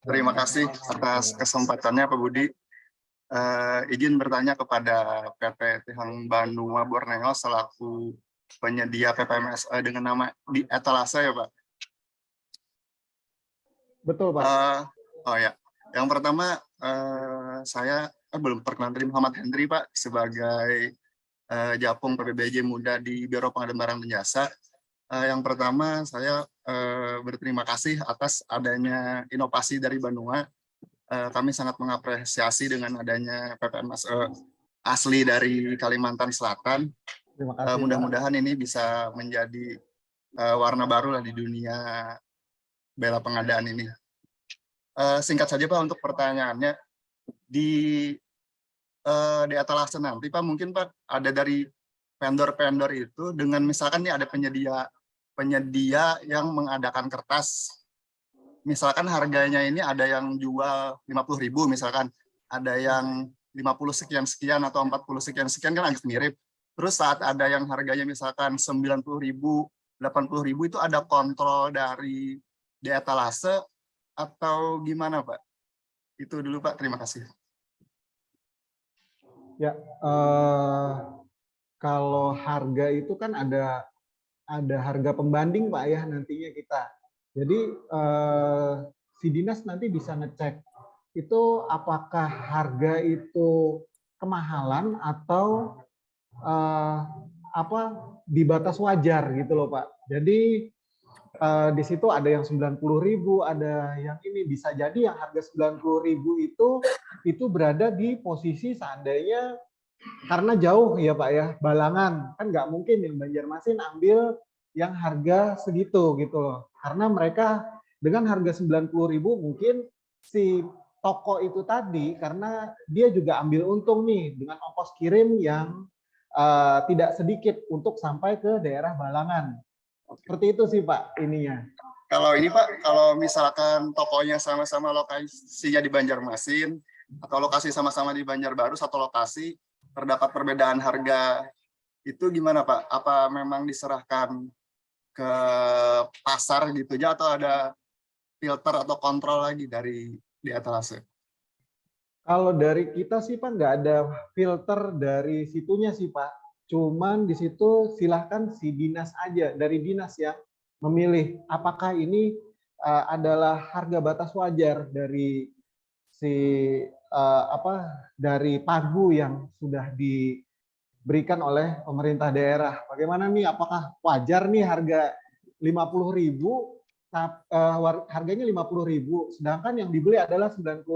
Terima kasih atas kesempatannya Pak Budi. Izin bertanya kepada PT Tihang Banua Borneo selaku penyedia PPMSE dengan nama di etalase ya Pak. Betul Pak. Oh ya, yang pertama saya belum perkenalan tadi, Muhammad Hendri Pak, sebagai Japung PBBJ Muda di Biro Pengadaan Barang dan Jasa. Yang pertama saya berterima kasih atas adanya inovasi dari Banua. Kami sangat mengapresiasi dengan adanya PPMSE asli dari Kalimantan Selatan. Terima kasih. Mudah-mudahan ini bisa menjadi warna baru lah di dunia bela pengadaan ini. Singkat saja Pak untuk pertanyaannya, di etalase nanti Pak, mungkin Pak ada dari vendor-vendor itu dengan misalkan nih ada penyedia yang mengadakan kertas, misalkan harganya ini ada yang jual 50.000 misalkan, ada yang 50 sekian-sekian atau 40 sekian-sekian kan agak mirip. Terus saat ada yang harganya misalkan 90.000, 80.000 itu ada kontrol dari di etalase atau gimana Pak? Itu dulu Pak, terima kasih. Ya, kalau harga itu kan ada harga pembanding Pak ya nantinya kita. Jadi si dinas nanti bisa ngecek itu apakah harga itu kemahalan atau di batas wajar gitu loh Pak. Jadi di situ ada yang 90.000, ada yang ini, bisa jadi yang harga 90.000 itu berada di posisi seandainya karena jauh ya Pak ya, Balangan kan nggak mungkin yang Banjarmasin ambil yang harga segitu gitu loh. Karena mereka dengan harga 90.000 mungkin si toko itu tadi karena dia juga ambil untung nih dengan ongkos kirim yang tidak sedikit untuk sampai ke daerah Balangan. Seperti itu sih Pak ininya. Kalau ini Pak, kalau misalkan tokonya sama-sama lokasinya di Banjarmasin atau lokasi sama-sama di Banjarbaru satu lokasi, terdapat perbedaan harga, itu gimana Pak? Apa memang diserahkan ke pasar gitu aja atau ada filter atau kontrol lagi dari di etalase? Kalau dari kita sih Pak nggak ada filter dari situnya sih Pak. Cuman di situ silahkan si dinas aja, dari dinas yang memilih apakah ini adalah harga batas wajar dari si dari pagu yang sudah diberikan oleh pemerintah daerah. Bagaimana nih, apakah wajar nih harga 50.000, harganya 50.000, sedangkan yang dibeli adalah 90.000.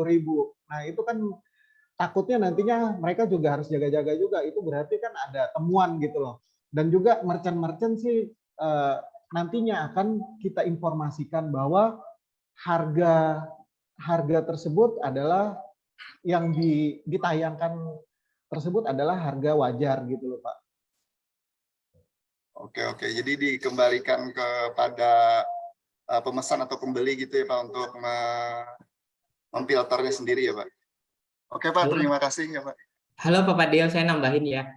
Nah itu kan takutnya nantinya mereka juga harus jaga-jaga juga, itu berarti kan ada temuan gitu loh. Dan juga merchant-merchant sih nantinya akan kita informasikan bahwa harga tersebut adalah yang ditayangkan tersebut adalah harga wajar gitu loh Pak. Oke, jadi dikembalikan kepada pemesan atau pembeli gitu ya Pak untuk memfilternya sendiri ya Pak. Oke Pak, terima kasih ya Pak. Halo Pak Fadil, saya nambahin ya.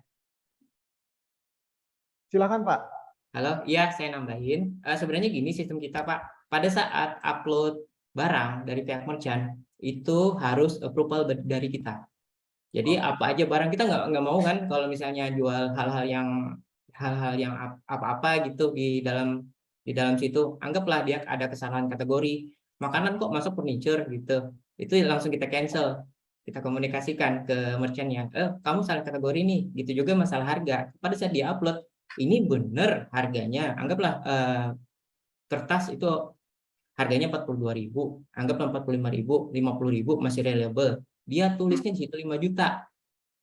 Silakan Pak. Halo, iya saya nambahin. Sebenarnya gini sistem kita Pak, pada saat upload barang dari pihak merchant itu harus approval dari kita. Jadi apa aja barang kita nggak mau kan kalau misalnya jual hal-hal yang apa-apa gitu di dalam situ, anggaplah dia ada kesalahan kategori makanan kok masuk furniture gitu, itu langsung kita cancel, kita komunikasikan ke merchantnya, kamu salah kategori nih, gitu juga masalah harga. Pada saat dia upload ini bener harganya, anggaplah kertas itu harganya 42.000, anggaplah 45.000, 50.000 masih reliable. Dia tulisnya di situ 5 juta.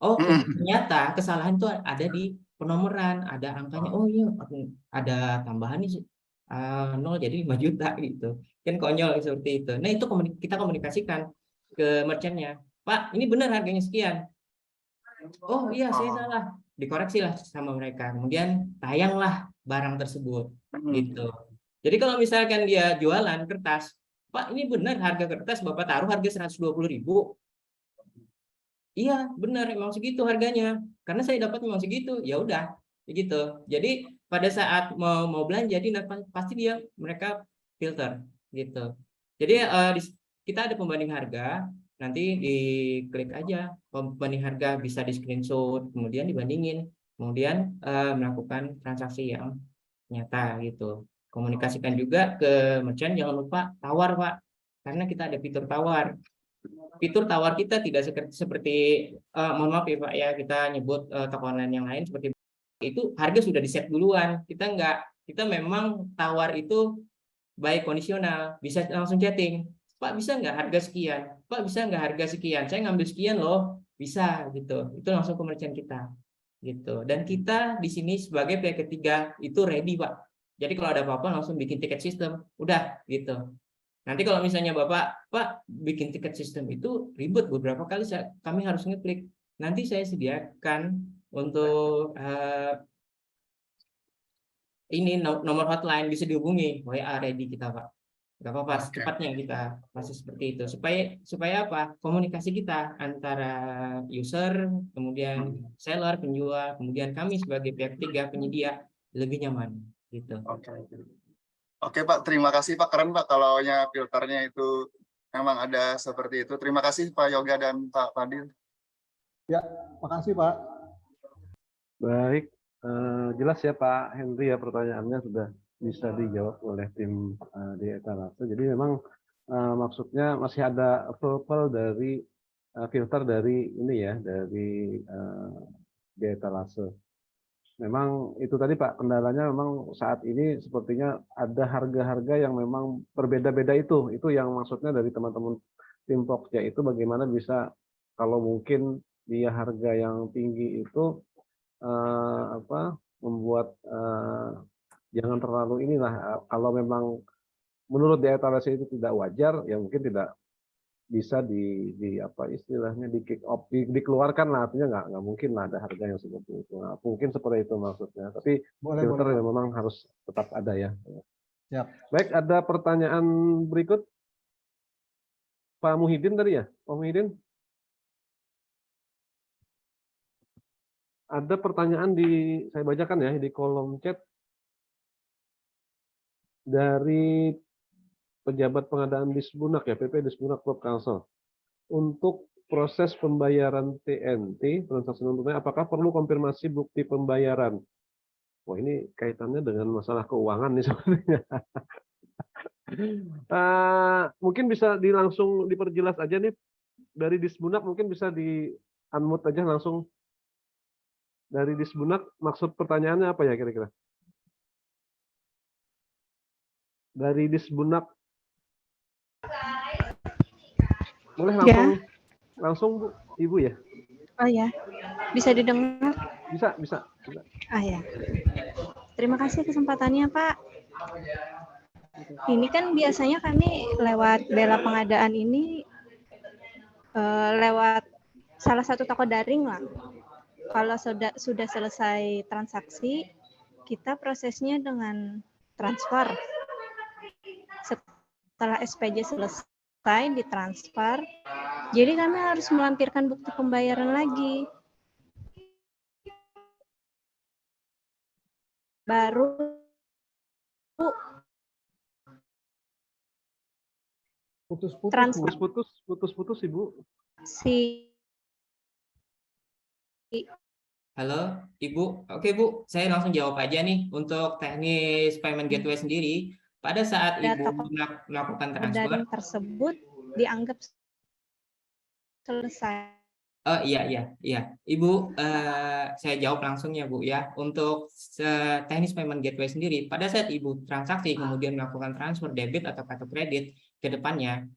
Oh, ternyata kesalahan itu ada di penomoran, ada angkanya. Oh iya, ada tambahan nih 0 jadi 5 juta gitu. Kan konyol seperti itu. Nah, itu kita komunikasikan ke merchantnya. Pak, ini benar harganya sekian. Oh iya, saya salah. Dikoreksi lah sama mereka. Kemudian tayanglah barang tersebut gitu. Jadi kalau misalkan dia jualan kertas, Pak ini benar harga kertas Bapak taruh harga 120.000. Iya benar emang segitu harganya. Karena saya dapat memang segitu. Ya udah begitu. Jadi pada saat mau belanja pasti mereka filter gitu. Jadi kita ada pembanding harga. Nanti diklik aja pembanding harga, bisa di screenshot, kemudian dibandingin, kemudian melakukan transaksi yang nyata gitu. Komunikasikan juga ke merchant, jangan lupa tawar Pak, karena kita ada fitur tawar. Fitur tawar kita tidak seperti mohon maaf ya Pak ya, kita nyebut toko online yang lain seperti itu harga sudah di set duluan. Kita memang tawar itu baik kondisional, bisa langsung chatting. Pak bisa nggak harga sekian? Pak bisa nggak harga sekian? Saya ngambil sekian loh, bisa gitu. Itu langsung ke merchant kita, gitu. Dan kita di sini sebagai pihak ketiga itu ready Pak. Jadi kalau ada apa-apa langsung bikin tiket sistem, udah gitu. Nanti kalau misalnya Pak bikin tiket sistem itu ribet beberapa kali kami harus ngeklik. Nanti saya sediakan untuk ini nomor hotline bisa dihubungi, WA ready kita Pak. Gak apa-apa, secepatnya kita masih seperti itu supaya apa, komunikasi kita antara user, kemudian seller, penjual, kemudian kami sebagai pihak ketiga penyedia lebih nyaman gitu. Oke Pak, terima kasih Pak, keren Pak kalau filternya itu memang ada seperti itu. Terima kasih Pak Yoga dan Pak Fadil. Ya, makasih Pak. Baik, jelas ya Pak Henry ya, pertanyaannya sudah bisa dijawab oleh tim di etalase. Jadi memang maksudnya masih ada approval dari filter dari ini ya, dari di etalase. Memang itu tadi Pak, kendalanya memang saat ini sepertinya ada harga-harga yang memang berbeda-beda itu yang maksudnya dari teman-teman tim Pokja itu bagaimana bisa kalau mungkin dia harga yang tinggi itu membuat jangan terlalu inilah, kalau memang menurut di etalase itu tidak wajar ya mungkin tidak bisa di apa istilahnya di kick off, dikeluarkan lah, artinya nggak mungkin lah ada harga yang seperti itu. Nah, mungkin seperti itu maksudnya, tapi filter yang memang harus tetap ada ya. Siap. Baik, ada pertanyaan berikut Pak Muhyiddin tadi ya, Pak Muhyiddin. Ada pertanyaan saya bacakan ya di kolom chat dari pejabat pengadaan Disbunak ya, PP Disbunak Club Council. Untuk proses pembayaran TNT, transaksi non tunai, apakah perlu konfirmasi bukti pembayaran? Wah, ini kaitannya dengan masalah keuangan nih sebenarnya. Mungkin bisa langsung diperjelas aja nih dari Disbunak, mungkin bisa di unmute aja langsung. Dari Disbunak, maksud pertanyaannya apa ya kira-kira? Dari Disbunak. Boleh langsung, ya. Langsung Bu, Ibu ya? Oh ya, bisa didengar? Bisa. Ah ya. Terima kasih kesempatannya Pak. Ini kan biasanya kami lewat bela pengadaan ini lewat salah satu toko daring lah. Kalau sudah selesai transaksi, kita prosesnya dengan transfer. Setelah SPJ selesai ditransfer, jadi kami harus melampirkan bukti pembayaran lagi. baru Putus-putus, Transfer. Bu. Putus-putus, Ibu. si Halo, Ibu. Oke, Bu. Saya langsung jawab aja nih. Untuk teknis payment gateway sendiri, pada saat data Ibu melakukan transfer, daring tersebut dianggap selesai. oh iya. Ibu, saya jawab langsung ya, Bu ya. Untuk teknis payment gateway sendiri, pada saat Ibu transaksi kemudian melakukan transfer debit atau kartu kredit ke depannya,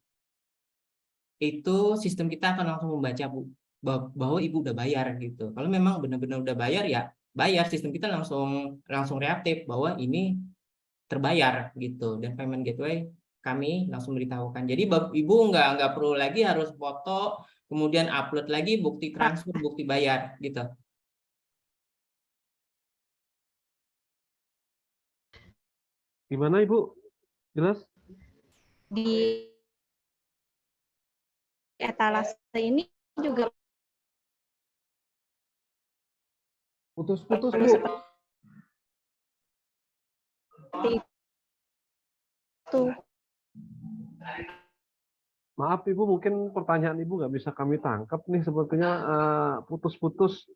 itu sistem kita akan langsung membaca, Bu, bahwa Ibu udah bayar gitu. Kalau memang benar-benar udah bayar ya bayar, sistem kita langsung reaktif bahwa ini terbayar gitu, dan payment gateway kami langsung beritahukan. Jadi Ibu nggak perlu lagi harus foto kemudian upload lagi bukti transfer, bukti bayar gitu. Gimana, Ibu? Jelas? Di etalase ini juga Putus-putus, perlu Bu. seperti itu. Maaf, Ibu, mungkin pertanyaan Ibu nggak bisa kami tangkap nih, sepertinya putus-putus.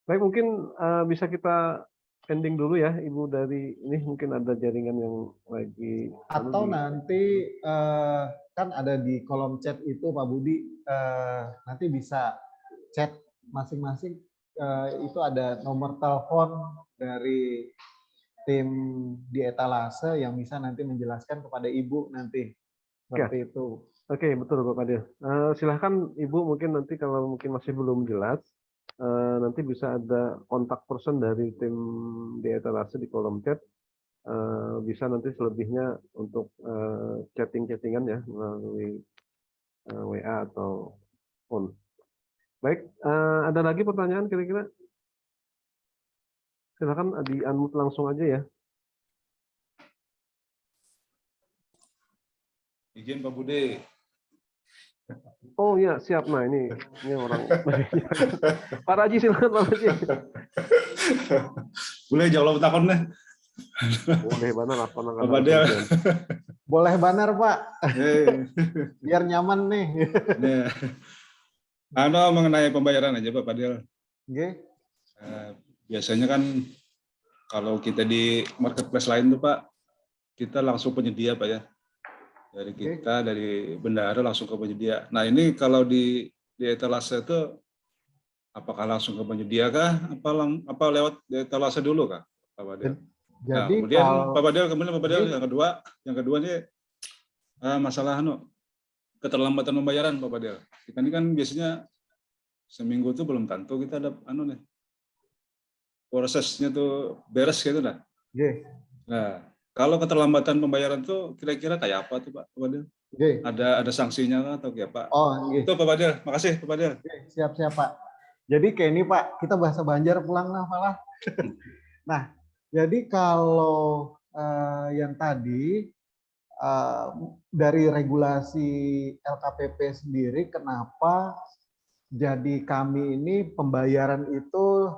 Baik, mungkin bisa kita ending dulu ya, Ibu, dari ini mungkin ada jaringan yang lagi Atau nanti kan ada di kolom chat itu Pak Budi, nanti bisa chat masing-masing, itu ada nomor telepon dari tim di etalase yang bisa nanti menjelaskan kepada Ibu nanti. Seperti itu. Oke, betul Bapak Dia. Silahkan Ibu, mungkin nanti kalau mungkin masih belum jelas, nanti bisa ada kontak person dari tim di etalase di kolom chat. Bisa nanti selebihnya untuk chatting-chattingan ya melalui WA atau phone. Baik, ada lagi pertanyaan kira-kira? Silakan di-unmute langsung aja ya. Izin Pak Budi. Oh iya, siap. Nah ini orang. Pak Raji, silakan Pak Raji. Boleh jawab takonnya? Boleh benar apa Bapak dia. Boleh banar Pak. Biar nyaman nih. Mengenai pembayaran aja Pak Padil. Oke. Biasanya kan kalau kita di marketplace lain tuh Pak, kita langsung penyedia Pak ya. Dari kita, dari bendahara langsung ke penyedia. Nah ini kalau di etalase itu, apakah langsung ke penyedia kah? Apa lewat di etalase dulu kah, Pak Padil? Nah, Jadi kemudian kalau Pak Padil yang kedua ini masalah keterlambatan pembayaran Pak Padil. Kita ini kan biasanya seminggu itu belum tentu kita ada prosesnya tuh beres gitu lah. Nah, kalau keterlambatan pembayaran tuh kira-kira kayak apa tuh Pak Padil? Ada sanksinya atau kayak Pak? Oh, itu Pak Padil. Makasih Pak Padil. Siap Pak. Jadi kayak ini Pak, kita bahasa Banjar pulang lah malah. Nah, jadi kalau yang tadi dari regulasi LKPP sendiri, kenapa jadi kami ini pembayaran itu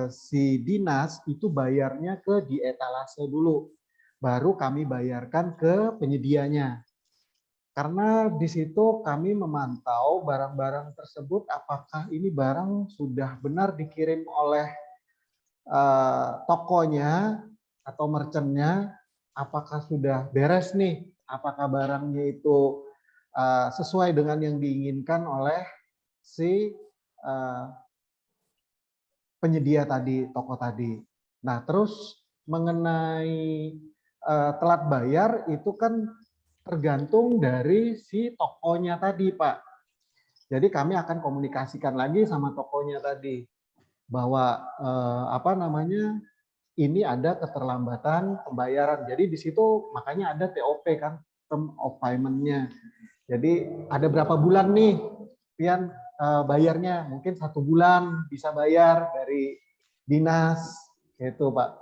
si dinas itu bayarnya ke di etalase dulu, baru kami bayarkan ke penyedianya. Karena di situ kami memantau barang-barang tersebut apakah ini barang sudah benar dikirim oleh tokonya atau merchantnya, apakah sudah beres nih, apakah barangnya itu sesuai dengan yang diinginkan oleh si penyedia tadi, toko tadi. Nah, terus mengenai telat bayar itu kan tergantung dari si tokonya tadi, Pak. Jadi kami akan komunikasikan lagi sama tokonya tadi bahwa ini ada keterlambatan pembayaran. Jadi di situ makanya ada TOP kan, term of payment-nya. Jadi ada berapa bulan nih Pian bayarnya, mungkin 1 bulan bisa bayar dari dinas, gitu Pak.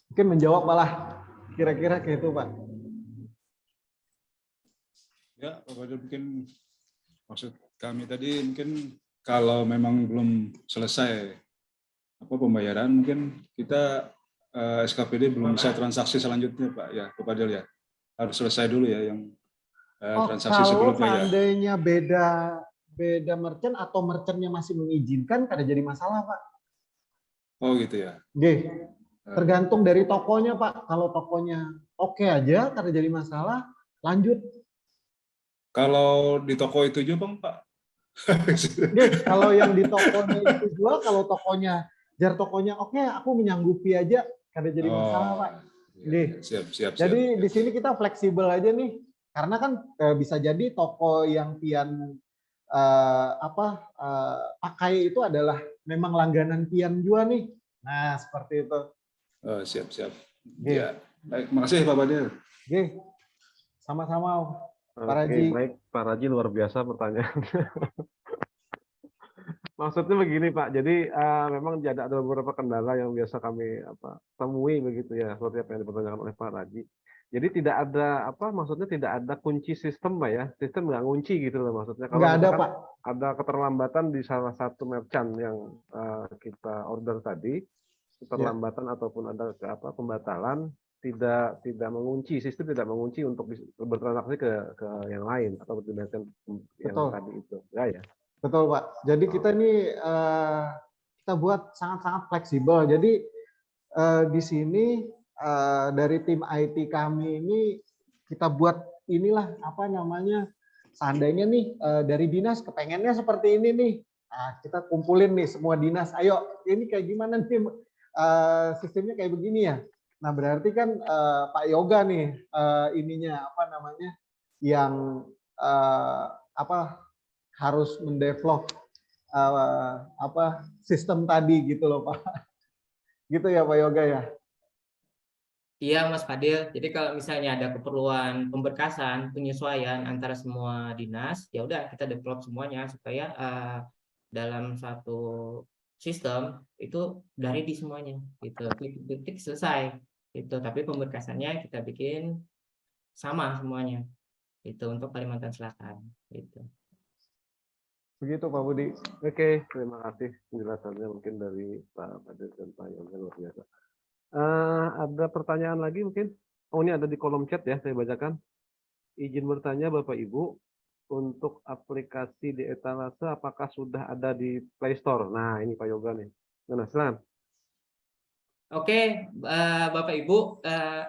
Mungkin menjawab malah kira-kira kayak itu Pak. Ya, Pak Fadil, mungkin maksud kami tadi mungkin kalau memang belum selesai pembayaran, mungkin kita SKPD belum bisa transaksi selanjutnya, Pak, ya, Pak Fadil ya. Harus selesai dulu ya yang transaksi Kalau sebelumnya ya. seandainya beda merchant atau merchantnya masih mengizinkan, kada jadi masalah, Pak. Oh gitu ya. Oke. Tergantung dari tokonya, Pak. Kalau tokonya oke aja, kada jadi masalah, lanjut. Kalau di toko itu juga, Bang, Pak. Oke, kalau yang di tokonya itu jual, kalau tokonya jar tokonya oke, aku menyanggupi aja, kada jadi masalah, Pak. Iya, siap. Jadi di sini kita fleksibel aja nih, karena kan bisa jadi toko yang pian pakai itu adalah memang langganan pian juga nih. Nah, seperti itu. Oh, siap. Oke. Ya. Baik, makasih Pak Fadil. Oke. Sama-sama, Pak Oke, Raji. baik, Pak Raji luar biasa pertanyaannya. Maksudnya begini Pak, jadi memang ada beberapa kendala yang biasa kami temui begitu ya, seperti apa yang dipertanyakan oleh Pak Raji. Jadi tidak ada maksudnya tidak ada kunci sistem Pak ya, sistem nggak ngunci gitu loh maksudnya. Kalau Nggak ada, misalkan Pak. ada keterlambatan di salah satu merchant yang kita order tadi, keterlambatan ataupun ada pembatalan, tidak mengunci, sistem tidak mengunci untuk bertransaksi ke yang lain atau berdasarkan yang Betul. tadi itu. Ya. Betul, Pak. Jadi kita ini kita buat sangat-sangat fleksibel. Jadi di sini dari tim IT kami ini kita buat inilah seandainya nih dari dinas kepengennya seperti ini nih. Nah, kita kumpulin nih semua dinas. Ayo, ini kayak gimana nih sistemnya kayak begini ya. Nah, berarti kan Pak Yoga nih yang harus mendevelop sistem tadi gitu loh, Pak. Gitu ya Pak Yoga ya. Iya Mas Fadil, jadi kalau misalnya ada keperluan pemberkasan, penyesuaian antara semua dinas, ya udah kita develop semuanya supaya dalam satu sistem itu dari di semuanya, gitu. Klik selesai, gitu. Tapi pemberkasannya kita bikin sama semuanya, itu untuk Kalimantan Selatan, gitu. Begitu Pak Budi. Oke, terima kasih penjelasannya mungkin dari Pak Fadil dan Pak Yoga luar biasa. Ada pertanyaan lagi mungkin? Oh, ini ada di kolom chat ya, saya bacakan. Izin bertanya Bapak Ibu, untuk aplikasi di etalase apakah sudah ada di Play Store? Nah, ini Pak Yoga nih. Nah, silakan. Oke, Bapak Ibu,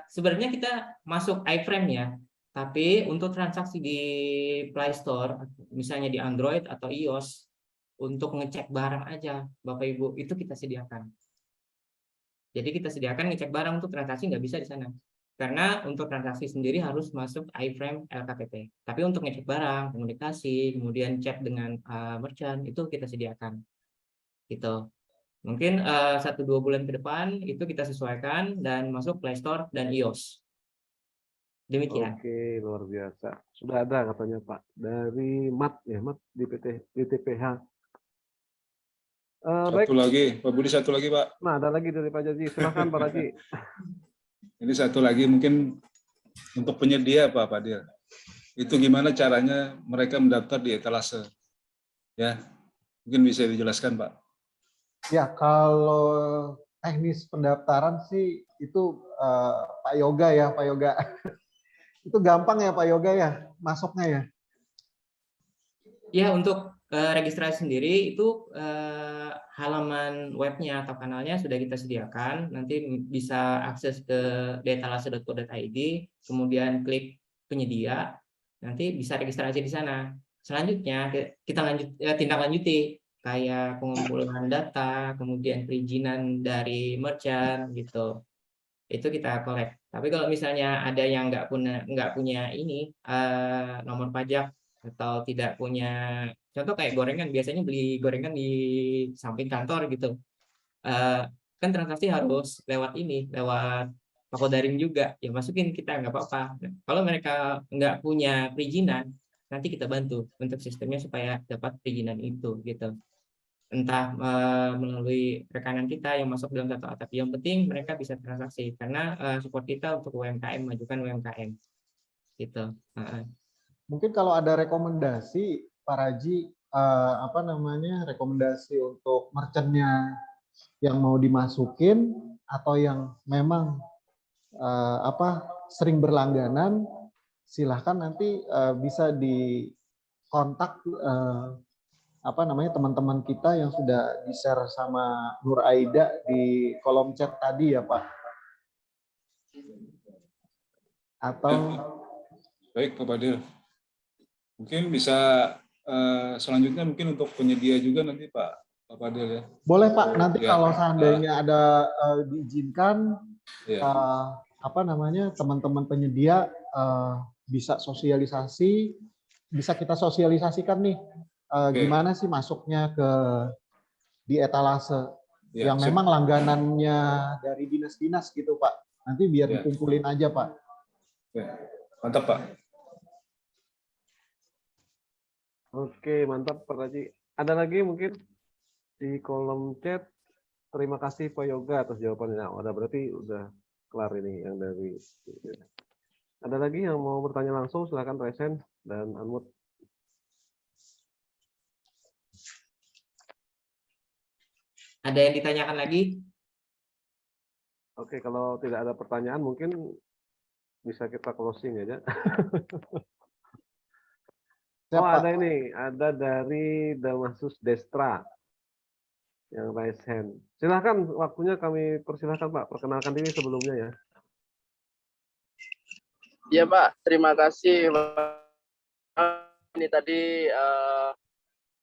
sebenarnya kita masuk iFrame ya, tapi untuk transaksi di Play Store, misalnya di Android atau iOS, untuk ngecek barang aja, Bapak Ibu, itu kita sediakan. Jadi kita sediakan ngecek barang, untuk transaksi nggak bisa di sana. Karena untuk transaksi sendiri harus masuk iFrame LKPP. Tapi untuk ngecek barang, komunikasi, kemudian chat dengan merchant, itu kita sediakan. Gitu. Mungkin 1-2 bulan ke depan itu kita sesuaikan dan masuk Play Store dan iOS. Demikian. Oke, luar biasa. Sudah ada katanya Pak dari Mat ya, Mat di TPH. Baik. Satu lagi, Pak Budi, satu lagi Pak. Nah, ada lagi dari Pak Jaji. Silakan Pak Raji. Ini satu lagi mungkin untuk penyedia Pak Fadil. Itu gimana caranya mereka mendaftar di etalase? Ya, mungkin bisa dijelaskan Pak. Ya, kalau teknis pendaftaran sih itu Pak Yoga ya, Pak Yoga. Itu gampang ya Pak Yoga ya, masuknya ya. Ya, untuk registrasi sendiri itu halaman webnya atau kanalnya sudah kita sediakan. Nanti bisa akses ke etalase.co.id, kemudian klik penyedia, nanti bisa registrasi di sana. Selanjutnya kita tindak lanjuti kayak pengumpulan data, kemudian perizinan dari merchant gitu. Itu kita collect. Tapi kalau misalnya ada yang nggak punya ini nomor pajak atau tidak punya, contoh kayak gorengan, biasanya beli gorengan di samping kantor gitu, kan transaksi harus lewat toko daring juga, ya masukin kita nggak apa-apa. Kalau mereka nggak punya perizinan, nanti kita bantu untuk sistemnya supaya dapat perizinan itu gitu, entah melalui rekanan kita yang masuk dalam satu atap. Yang penting mereka bisa transaksi, karena support kita untuk UMKM, majukan UMKM gitu. Mungkin kalau ada rekomendasi, Pak Raji, apa namanya, rekomendasi untuk merchant-nya yang mau dimasukin atau yang memang apa sering berlangganan, silahkan nanti bisa dikontak apa namanya teman-teman kita yang sudah di-share sama Nur Aida di kolom chat tadi ya Pak. Atau Baik, Pak Fadil. Mungkin bisa selanjutnya mungkin untuk penyedia juga nanti Pak Fadil ya. boleh Pak, nanti Ya. kalau seandainya ada diizinkan Ya. apa namanya teman-teman penyedia bisa sosialisasi, bisa kita sosialisasikan nih gimana sih masuknya ke di etalase Ya, yang sip. memang langganannya dari dinas-dinas gitu Pak. Nanti biar Ya. dikumpulin aja Pak. Ya. Mantap Pak. Oke, mantap Pak Raji. Ada lagi mungkin di kolom chat. Terima kasih Pak Yoga atas jawabannya. Nah, udah berarti udah kelar ini yang dari. Ada lagi yang mau bertanya langsung, silakan resen dan unmute. Ada yang ditanyakan lagi? Oke, kalau tidak ada pertanyaan mungkin bisa kita closing aja. Oh, Siapa? ada ini, ada dari Damasus Destra yang raise hand. Silahkan, waktunya kami persilahkan Pak, perkenalkan diri sebelumnya ya. Iya Pak, terima kasih. Ini tadi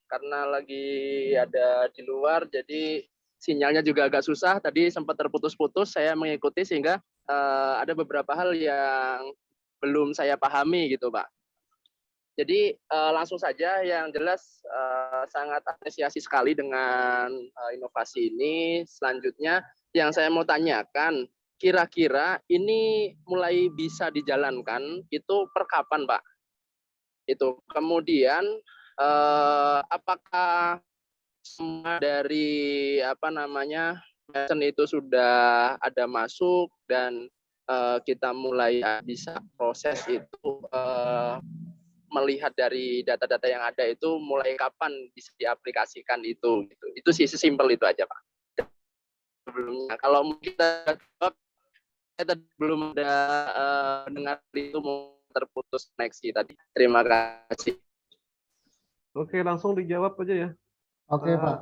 karena lagi ada di luar, jadi sinyalnya juga agak susah. Tadi sempat terputus-putus, saya mengikuti sehingga ada beberapa hal yang belum saya pahami gitu Pak. Jadi langsung saja, yang jelas sangat apresiasi sekali dengan inovasi ini. Selanjutnya yang saya mau tanyakan, kira-kira ini mulai bisa dijalankan itu per kapan Pak? Itu kemudian apakah semua dari apa namanya merchant itu sudah ada masuk dan kita mulai bisa proses itu melihat dari data-data yang ada itu mulai kapan bisa diaplikasikan itu gitu. Itu sih sesimpel itu aja Pak. Sebelumnya kalau mungkin kita belum ada dengar itu mau terputus koneksi tadi. Terima kasih. Oke, langsung dijawab aja ya. Oke Pak.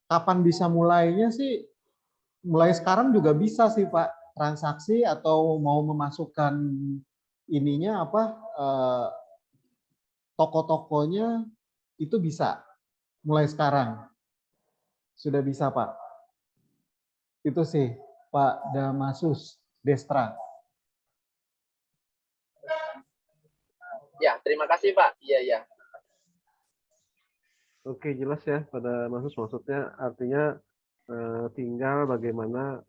Kapan bisa mulainya sih? Mulai sekarang juga bisa sih Pak, transaksi atau mau memasukkan ininya apa toko-tokonya itu bisa mulai sekarang. Sudah bisa Pak. Itu sih Pak Damasus Destra. Ya, terima kasih Pak. Iya. Oke, jelas ya pada maksudnya artinya tinggal bagaimana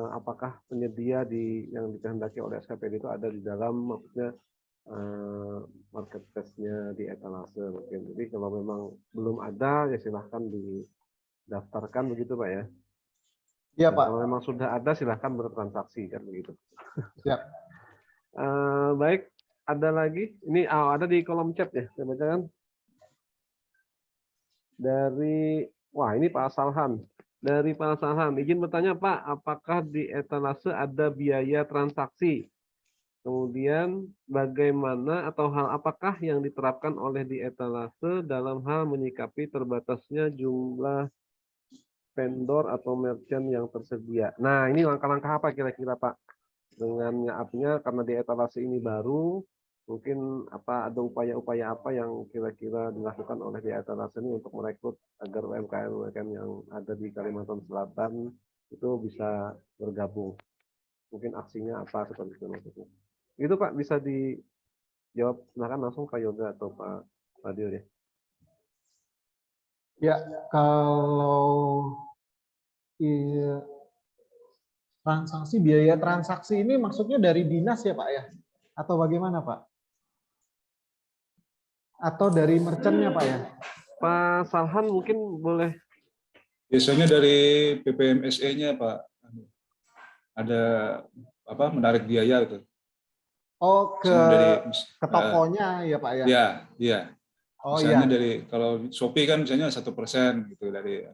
apakah penyedia yang dikehendaki oleh SKPD itu ada di dalam maksudnya marketplace-nya di etalase mungkin. Jadi kalau memang belum ada ya silahkan didaftarkan begitu Pak ya. Iya Dan Pak. kalau memang sudah ada silahkan bertransaksi kan begitu. Siap. Baik, ada lagi. Ini ada di kolom chat ya. Saya bacakan. Dari ini Pak Salhan. Dari Pak Salhan, izin bertanya Pak, apakah di etalase ada biaya transaksi? Kemudian bagaimana atau hal apakah yang diterapkan oleh di etalase dalam hal menyikapi terbatasnya jumlah vendor atau merchant yang tersedia? Nah, ini langkah-langkah apa kira-kira Pak? Dengan artinya karena di etalase ini baru, mungkin ada upaya-upaya apa yang kira-kira dilakukan oleh di etalase ini untuk merekrut agar UMKM yang ada di Kalimantan Selatan itu bisa bergabung. Mungkin aksinya apa seperti itu maksudnya. Itu Pak bisa dijawab, silakan langsung Pak Yoga atau Pak Fadil ya. Ya, kalau transaksi, biaya transaksi ini maksudnya dari dinas ya Pak ya? Atau bagaimana Pak? Atau dari merchant-nya Pak ya? Pak Salhan mungkin boleh. Biasanya dari PPMSE-nya Pak. Ada menarik biaya itu. Oh, Misalnya dari ke tokonya ya Pak ya? ya. Oh Misalnya iya. dari kalau Shopee kan misalnya 1% gitu dari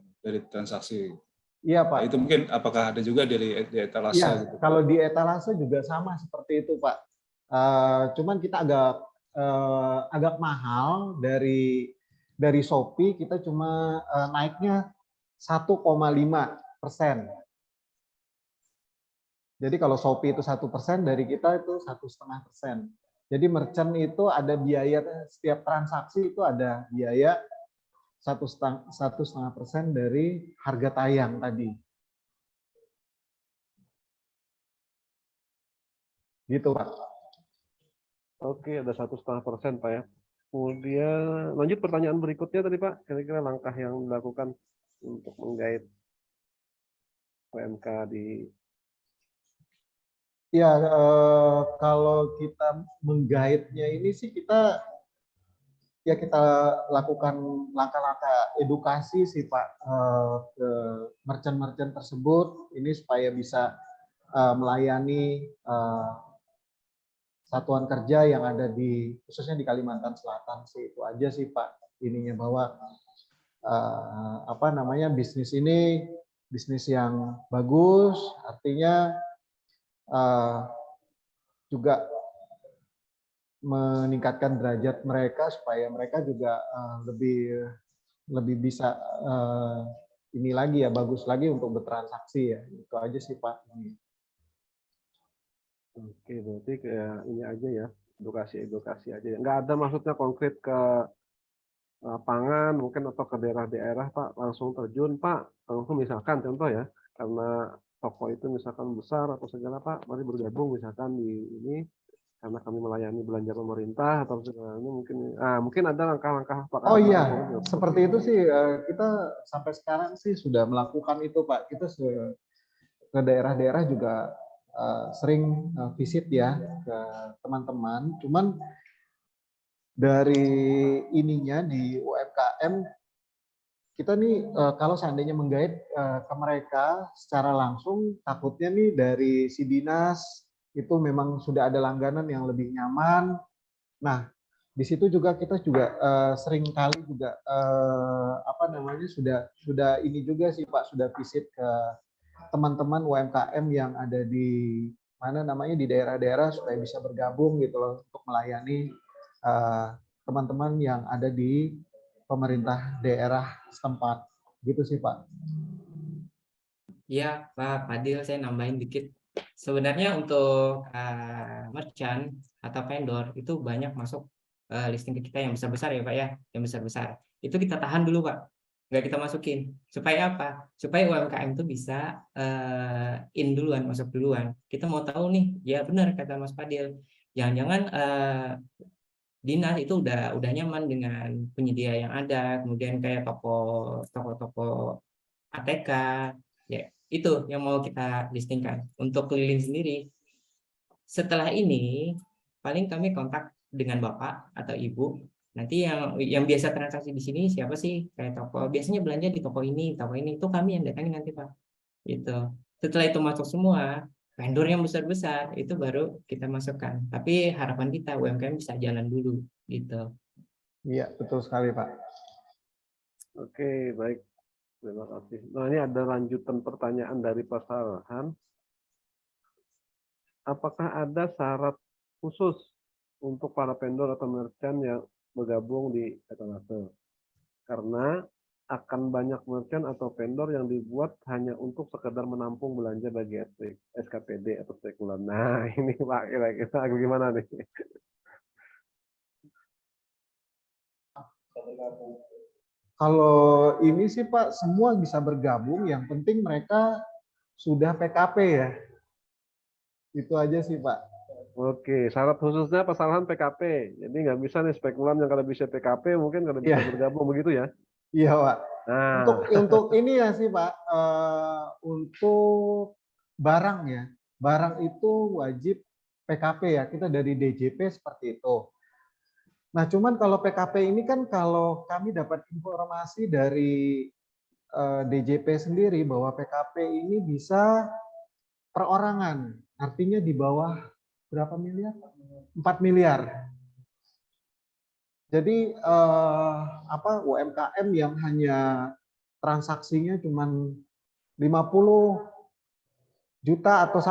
transaksi. Iya Nah, Pak. itu mungkin apakah ada juga di etalase Iya, gitu. kalau di etalase juga sama seperti itu Pak. Cuman kita agak mahal dari Shopee, kita cuma naiknya 1,5%. Jadi kalau Shopee itu 1%, dari kita itu 1,5%. Jadi merchant itu ada biaya, setiap transaksi itu ada biaya 1,5% dari harga tayang tadi. Gitu Pak. Oke, ada 1,5% Pak ya. Kemudian lanjut pertanyaan berikutnya tadi Pak, kira-kira langkah yang dilakukan untuk menggait UMK di Ya, kalau kita menggaitnya ini sih kita lakukan langkah-langkah edukasi sih Pak ke merchant-merchant tersebut ini supaya bisa melayani satuan kerja yang ada khususnya di Kalimantan Selatan sih, itu aja sih Pak, ininya bahwa bisnis ini bisnis yang bagus, artinya juga meningkatkan derajat mereka supaya mereka juga lebih bisa ini lagi ya, bagus lagi untuk bertransaksi ya. Itu aja sih Pak. Oke, berarti kayak ini aja ya, edukasi aja ya. Nggak ada maksudnya konkret ke lapangan mungkin atau ke daerah-daerah Pak, langsung terjun Pak, langsung misalkan contoh ya, karena toko itu misalkan besar atau segala Pak, mari bergabung misalkan di ini karena kami melayani belanja pemerintah atau segalanya mungkin ada langkah-langkah Pak. Oh iya, seperti itu sih kita sampai sekarang sih sudah melakukan itu Pak. Kita ke daerah-daerah juga sering visit ya ke teman-teman. Cuman dari ininya di UMKM kita nih kalau seandainya menggait ke mereka secara langsung, takutnya nih dari si dinas itu memang sudah ada langganan yang lebih nyaman. Nah, di situ juga kita juga sering kali juga sudah ini juga sih Pak, sudah visit ke teman-teman UMKM yang ada di di daerah-daerah supaya bisa bergabung gitu loh untuk melayani teman-teman yang ada di pemerintah daerah setempat. Gitu sih Pak. Iya, Pak Fadil, saya nambahin dikit. Sebenarnya untuk merchant atau vendor itu banyak masuk listing ke kita yang besar-besar ya Pak ya, yang besar-besar. Itu kita tahan dulu Pak, nggak kita masukin. Supaya apa? Supaya UMKM itu bisa in duluan, masuk duluan. Kita mau tahu nih, ya benar kata Mas Fadil. Jangan-jangan dinas itu udah nyaman dengan penyedia yang ada, kemudian kayak toko-toko ATK, ya itu yang mau kita listingkan. Untuk keliling sendiri, setelah ini paling kami kontak dengan Bapak atau Ibu. Nanti yang biasa transaksi di sini siapa sih? Kayak toko biasanya belanja di toko ini itu kami yang datangin nanti Pak. Gitu. Setelah itu masuk semua, vendor yang besar-besar itu baru kita masukkan. Tapi harapan kita UMKM bisa jalan dulu gitu. Iya, betul sekali Pak. Oke, baik. Terima kasih. Nah, ini ada lanjutan pertanyaan dari Pak Farhan. Apakah ada syarat khusus untuk para vendor atau merchant yang bergabung di etalase? Karena akan banyak merchant atau vendor yang dibuat hanya untuk sekedar menampung belanja bagi SKPD atau spekulan. Nah, ini Pak, kira-kira gimana nih? Kalau ini sih Pak, semua bisa bergabung, yang penting mereka sudah PKP ya. Itu aja sih Pak. Oke, syarat khususnya kesalahan PKP. Jadi nggak bisa nih spekulan yang kalau bisa PKP mungkin kalau bisa bergabung begitu ya? Iya Pak. Nah, Untuk ini ya sih Pak, untuk barang ya, barang itu wajib PKP ya, kita dari DJP seperti itu. Nah cuman kalau PKP ini kan kalau kami dapat informasi dari DJP sendiri bahwa PKP ini bisa perorangan, artinya di bawah berapa miliar? 4 miliar. Jadi UMKM yang hanya transaksinya cuma 50 juta atau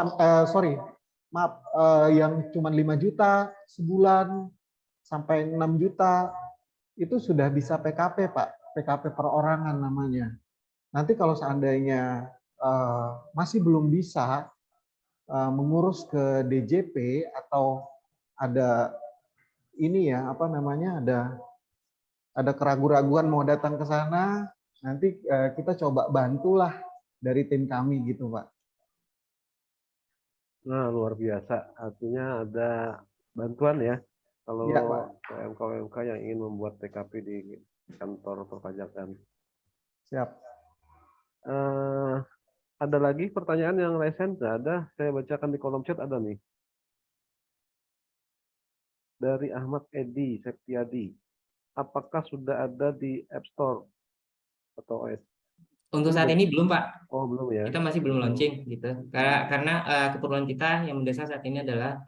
yang cuma 5 juta sebulan sampai 6 juta itu sudah bisa PKP, Pak. PKP perorangan namanya. Nanti kalau seandainya masih belum bisa mengurus ke DJP atau ada ini ya ada keraguan-raguan mau datang ke sana, nanti kita coba bantulah dari tim kami gitu, Pak. Nah, luar biasa. Artinya ada bantuan ya kalau Iya, Pak. UMK yang ingin membuat TKP di kantor perpajakan. Siap. Ada lagi pertanyaan yang recent? Nggak ada. Saya bacakan di kolom chat ada nih. Dari Ahmad Edi Septiadi. Apakah sudah ada di App Store atau OS? Untuk saat ini belum, Pak. Oh, belum ya. Kita masih belum launching gitu. Karena keperluan kita yang mendasar saat ini adalah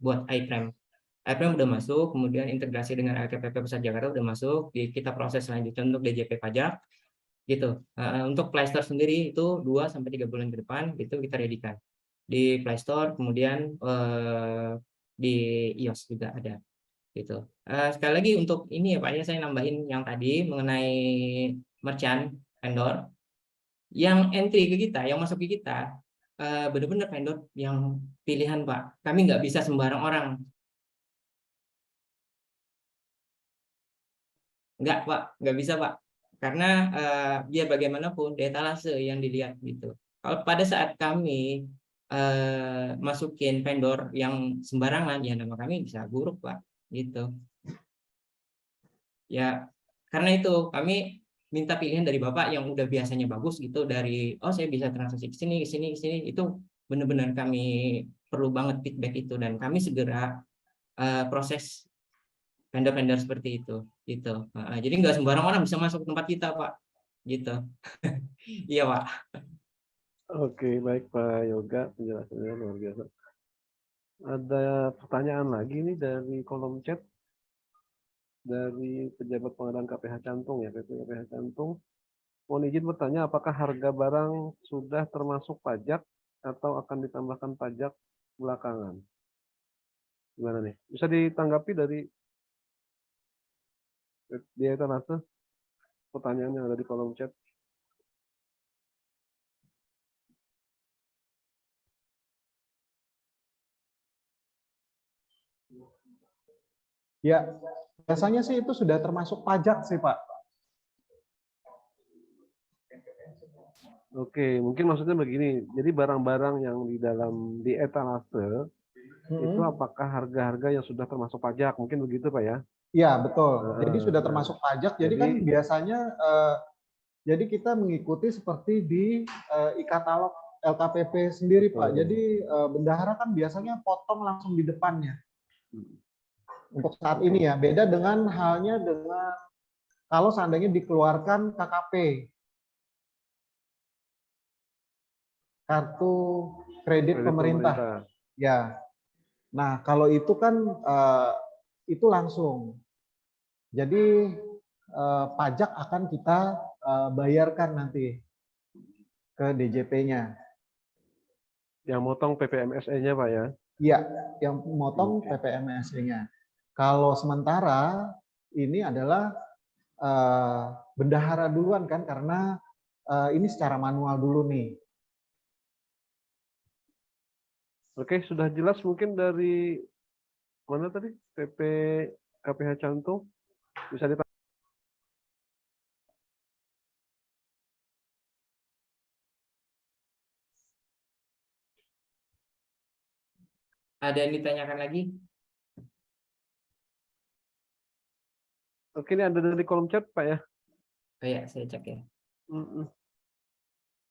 buat iFrame. iFrame udah masuk, kemudian integrasi dengan LKPP Pusat Jakarta udah masuk, kita proses selanjutnya untuk DJP pajak gitu. Untuk Play Store sendiri itu 2-3 bulan ke depan itu kita ready-kan. Di Play Store, kemudian di iOS juga ada gitu. Sekali lagi untuk ini ya Pak ya, saya nambahin yang tadi mengenai merchant vendor yang entry ke kita, yang masuk ke kita benar-benar vendor yang pilihan Pak. Kami nggak bisa sembarang orang. Nggak Pak, nggak bisa Pak. Karena biar bagaimanapun etalase yang dilihat gitu. Kalau pada saat kami masukin vendor yang sembarangan, ya nama kami bisa buruk Pak, gitu. Ya, karena itu kami minta pilihan dari Bapak yang udah biasanya bagus gitu, dari saya bisa transaksi ke sini, itu benar-benar kami perlu banget feedback itu, dan kami segera proses vendor-vendor seperti itu gitu. Jadi nggak sembarang orang bisa masuk ke tempat kita Pak, gitu. Iya Pak. Oke, baik Pak Yoga, penjelasannya luar biasa. Ada pertanyaan lagi nih dari kolom chat dari pejabat pengadaan KPH Cantung ya, PP KPH Cantung. Mohon izin bertanya, apakah harga barang sudah termasuk pajak atau akan ditambahkan pajak belakangan? Gimana nih? Bisa ditanggapi dari dia etalase? Pertanyaan yang ada di kolom chat. Ya, biasanya sih itu sudah termasuk pajak sih Pak. Oke, mungkin maksudnya begini. Jadi barang-barang yang di etalase itu apakah harga-harga yang sudah termasuk pajak? Mungkin begitu Pak ya? Iya, betul. Jadi sudah termasuk pajak. Jadi kan biasanya jadi kita mengikuti seperti di e-katalog LKPP sendiri Pak. Jadi bendahara kan biasanya potong langsung di depannya. Untuk saat ini ya, beda dengan halnya dengan kalau seandainya dikeluarkan KKP, kartu kredit pemerintah. Ya. Nah, kalau itu kan itu langsung. Jadi pajak akan kita bayarkan nanti ke DJP-nya. Yang motong PPMSE-nya Pak ya? Iya, yang motong PPMSE-nya. Kalau sementara ini adalah bendahara duluan kan, karena ini secara manual dulu nih. Oke, sudah jelas mungkin dari mana tadi? PP KPH Cantung. Bisa ditanya. Ada yang ditanyakan lagi? Oke, ini ada dari kolom chat Pak ya? Iya, saya cek ya.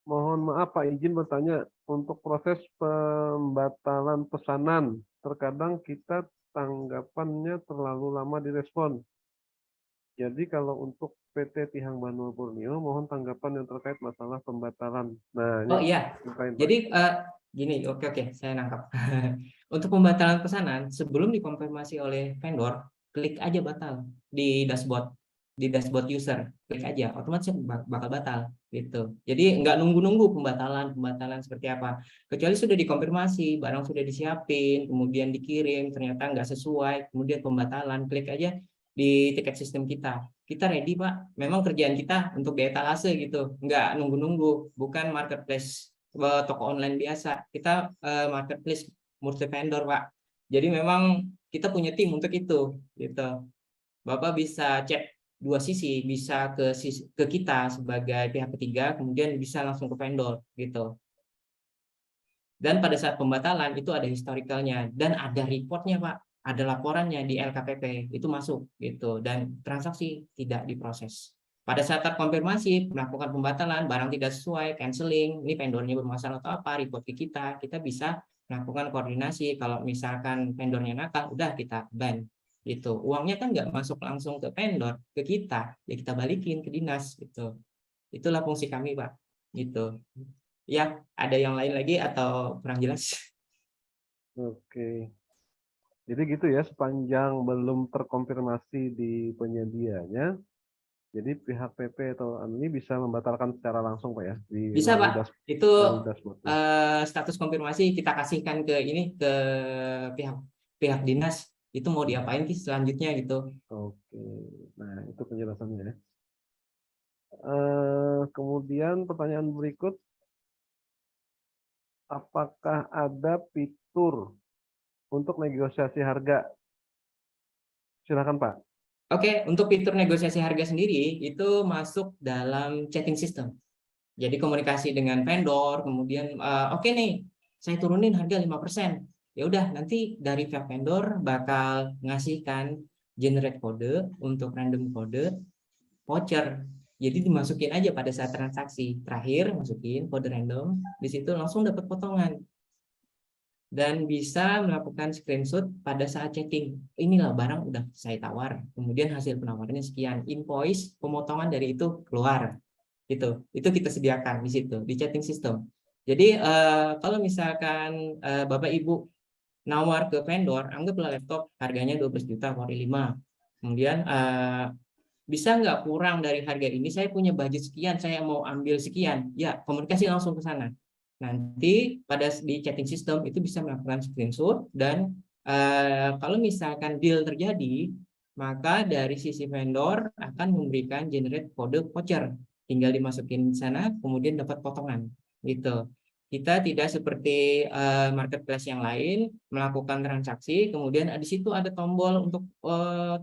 Mohon maaf Pak, izin bertanya, untuk proses pembatalan pesanan, terkadang kita tanggapannya terlalu lama direspon. Jadi kalau untuk PT Tihang Banua Borneo, mohon tanggapan yang terkait masalah pembatalan. Nah, Oh iya, jadi gini, oke, saya nangkap. Untuk pembatalan pesanan, sebelum dikonfirmasi oleh vendor, klik aja batal di dashboard user, klik aja, otomatis bakal batal gitu. Jadi nggak nunggu-nunggu pembatalan seperti apa. Kecuali sudah dikonfirmasi, barang sudah disiapin, kemudian dikirim, ternyata nggak sesuai, kemudian pembatalan, klik aja di tiket sistem kita. Kita ready, Pak. Memang kerjaan kita untuk dietalase gitu, nggak nunggu-nunggu, bukan marketplace toko online biasa. Kita marketplace multi vendor, Pak. Jadi memang kita punya tim untuk itu gitu. Bapak bisa cek dua sisi, bisa ke kita sebagai pihak ketiga, kemudian bisa langsung ke vendor gitu. Dan pada saat pembatalan itu ada historicalnya dan ada reportnya, Pak, ada laporannya di LKPP, itu masuk gitu, dan transaksi tidak diproses. Pada saat terkonfirmasi melakukan pembatalan, barang tidak sesuai, canceling, ini vendornya bermasalah atau apa, report ke kita bisa melakukan koordinasi. Kalau misalkan vendornya nakal, udah kita ban gitu. Uangnya kan nggak masuk langsung ke vendor, ke kita, ya kita balikin ke dinas gitu. Itulah fungsi kami, Pak, gitu. Ya, ada yang lain lagi atau kurang jelas? Oke. Jadi gitu ya, sepanjang belum terkonfirmasi di penyedianya, jadi pihak PP atau ini bisa membatalkan secara langsung, Pak ya? Bisa, Pak. Itu dashboard. status konfirmasi kita kasihkan ke pihak dinas. Itu mau diapain sih selanjutnya gitu. Oke. Nah, itu penjelasannya. Kemudian pertanyaan berikut, apakah ada fitur untuk negosiasi harga? Silakan, Pak. Oke, untuk fitur negosiasi harga sendiri itu masuk dalam chatting system. Jadi komunikasi dengan vendor, kemudian oke nih, saya turunin harga 5%. Ya udah, nanti dari pihak vendor bakal ngasihkan generate kode untuk random kode voucher. Jadi dimasukin aja pada saat transaksi. Terakhir masukin kode random, di situ langsung dapat potongan. Dan bisa melakukan screenshot pada saat chatting. Inilah barang udah saya tawar, kemudian hasil penawarannya sekian, invoice pemotongan dari itu keluar gitu. Itu kita sediakan di situ di chatting system. Jadi kalau misalkan Bapak Ibu nawar ke vendor, anggaplah laptop harganya 12 juta Core i5, kemudian bisa nggak kurang dari harga ini, saya punya budget sekian, saya mau ambil sekian, ya komunikasi langsung ke sana. Nanti di chatting system itu bisa melakukan screenshot, dan kalau misalkan deal terjadi, maka dari sisi vendor akan memberikan generate kode voucher, tinggal dimasukin di sana, kemudian dapat potongan gitu. Kita tidak seperti marketplace yang lain melakukan transaksi, kemudian di situ ada tombol untuk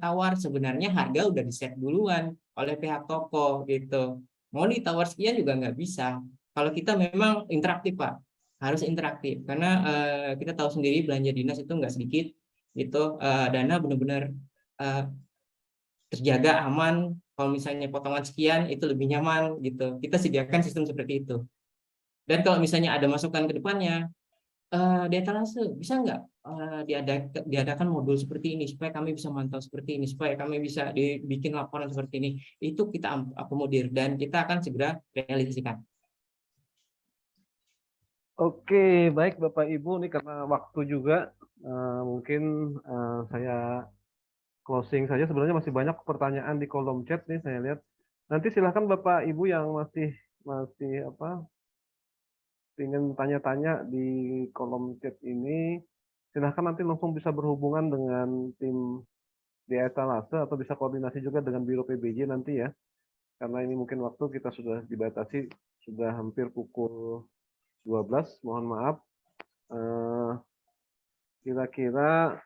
tawar. Sebenarnya harga udah di-set duluan oleh pihak toko gitu. Mau ditawar sekian juga nggak bisa. Kalau kita memang interaktif, Pak, harus interaktif karena kita tahu sendiri belanja dinas itu nggak sedikit, itu dana benar-benar terjaga aman. Kalau misalnya potongan sekian itu lebih nyaman gitu. Kita sediakan sistem seperti itu. Dan kalau misalnya ada masukan ke depannya, di etalase bisa nggak diadakan modul seperti ini supaya kami bisa mantau seperti ini, supaya kami bisa dibikin laporan seperti ini, itu kita akomodir dan kita akan segera realisasikan. Oke, baik Bapak Ibu, ini karena waktu juga mungkin saya closing saja. Sebenarnya masih banyak pertanyaan di kolom chat nih saya lihat. Nanti silahkan Bapak Ibu yang masih ingin tanya-tanya di kolom chat ini, silahkan nanti langsung bisa berhubungan dengan tim di etalase atau bisa koordinasi juga dengan Biro PBJ nanti ya. Karena ini mungkin waktu kita sudah dibatasi, sudah hampir pukul 12, mohon maaf. Kira-kira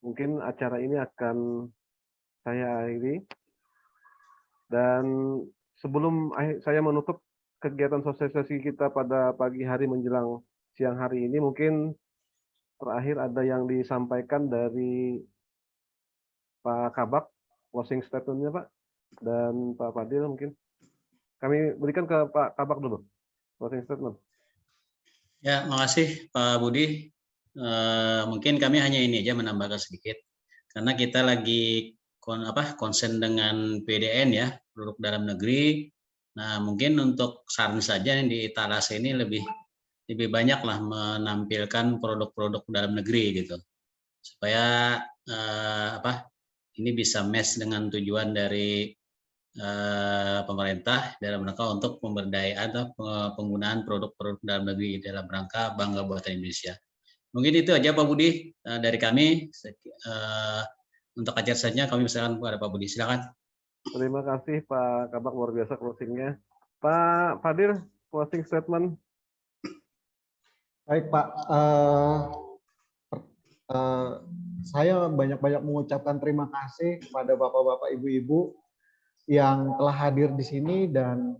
mungkin acara ini akan saya akhiri. Dan sebelum saya menutup kegiatan sosialisasi kita pada pagi hari menjelang siang hari ini, mungkin terakhir ada yang disampaikan dari Pak Kabak, closing statement-nya Pak, dan Pak Fadil mungkin. Kami berikan ke Pak Kabak dulu, closing statement. Ya, makasih Pak Budi. Mungkin kami hanya ini aja menambahkan sedikit, karena kita lagi konsen dengan PDN ya, produk dalam negeri. Nah, mungkin untuk saran saja yang di etalase ini lebih lebih banyaklah menampilkan produk-produk dalam negeri gitu, supaya ini bisa match dengan tujuan dari pemerintah dalam rangka untuk pemberdayaan atau penggunaan produk-produk dalam negeri dalam rangka bangga buatan Indonesia. Mungkin itu aja Pak Budi dari kami. Untuk acara selanjutnya kami persilakan kepada Pak Budi. Silakan. Terima kasih Pak Kabak, luar biasa closingnya. Pak Fadil, closing statement. Baik Pak, saya banyak-banyak mengucapkan terima kasih kepada Bapak-Bapak, Ibu-Ibu yang telah hadir di sini dan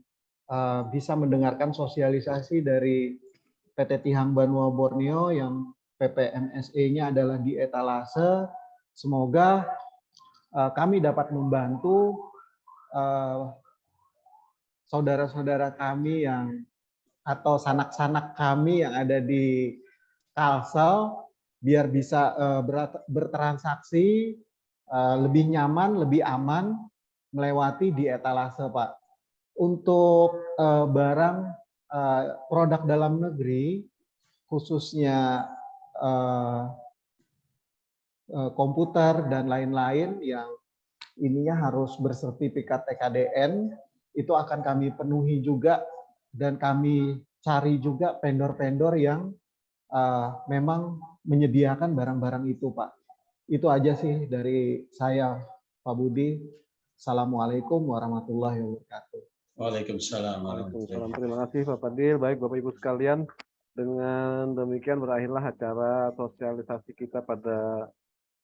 bisa mendengarkan sosialisasi dari PT Tihang Banua Borneo yang PPMSE-nya adalah di etalase. Semoga kami dapat membantu saudara-saudara kami atau sanak-sanak kami yang ada di Kalsel biar bisa bertransaksi lebih nyaman, lebih aman melewati di etalase, Pak. Untuk barang produk dalam negeri, khususnya komputer dan lain-lain yang ininya harus bersertifikat TKDN, itu akan kami penuhi juga dan kami cari juga vendor-vendor yang memang menyediakan barang-barang itu, Pak. Itu aja sih dari saya, Pak Budi. Assalamualaikum warahmatullahi wabarakatuh. Waalaikumsalam. Waalaikumsalam. Terima kasih Pak Fadil. Baik Bapak Ibu sekalian, dengan demikian berakhirlah acara sosialisasi kita pada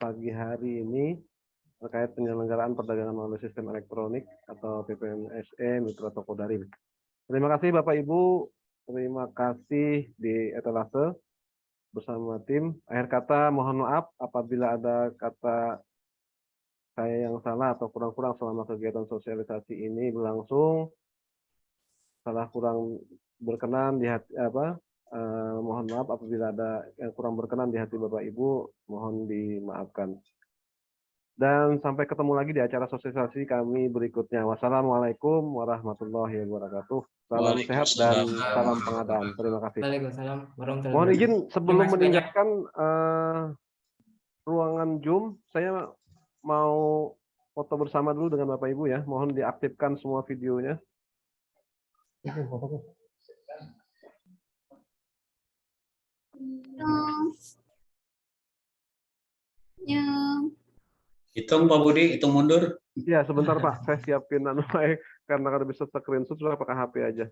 pagi hari ini terkait penyelenggaraan perdagangan melalui sistem elektronik atau PPMSE Mitra Toko Daring. Terima kasih Bapak Ibu, terima kasih di etalase bersama tim. Akhir kata mohon maaf apabila ada kata saya yang salah atau kurang-kurang selama kegiatan sosialisasi ini berlangsung. Salah kurang berkenan di hati mohon maaf apabila ada yang kurang berkenan di hati Bapak Ibu, mohon dimaafkan. Dan sampai ketemu lagi di acara sosialisasi kami berikutnya. Wassalamualaikum warahmatullahi wabarakatuh. Salam sehat dan salam pengadaan. Terima kasih. Waalaikumsalam warahmatullahi Mohon izin sebelum Terima kasih meninggalkan ruangan Zoom, saya mau foto bersama dulu dengan Bapak Ibu ya. Mohon diaktifkan semua videonya. Hitung Pak Budi, hitung mundur. Ya, sebentar Pak. Saya siapin karena kalau bisa screenshot sudah pakai HP aja.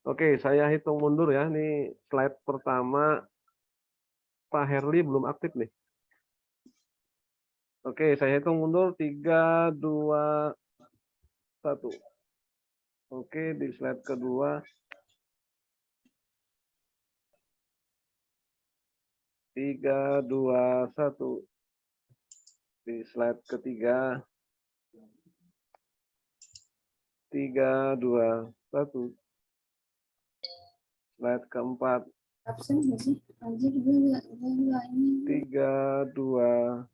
Oke, saya hitung mundur ya. Ini slide pertama. Pak Herli belum aktif nih. Oke, saya hitung mundur 3, 2, 1. Oke, di slide kedua. 3, 2, 1. Di slide ketiga. 3, 2, 1. Slide keempat. 3, 2,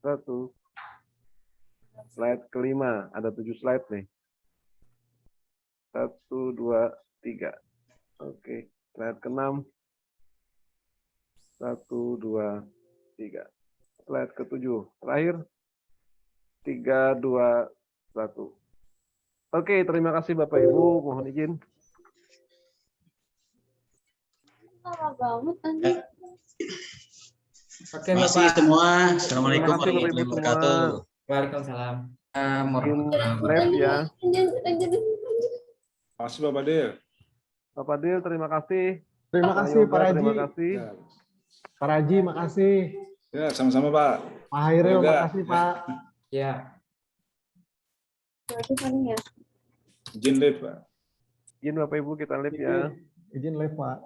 1. Slide kelima. Ada 7 slide nih. 1, 2, 3. Oke. Slide ke-6. 1, 2, 3. Slide ke-7. Terakhir. 3, 2, 1. Oke, terima kasih Bapak Ibu. Mohon izin. Oke, Terima kasih Bapak. semua. Assalamualaikum Terima kasih, Bapak Ibu warahmatullahi wabarakatuh. Waalaikumsalam. Mungkin lab ya. Terima kasih Bapak Fadil. Pak Fadil, terima kasih. Terima Pak kasih Yoga, Pak Raji. terima kasih. Ya, Pak Raji, makasih. ya sama-sama Pak. Pak Hairil, Yoga. makasih Pak. Ya. Izin live Pak. Izin Bapak Ibu kita live ya. Izin live Pak.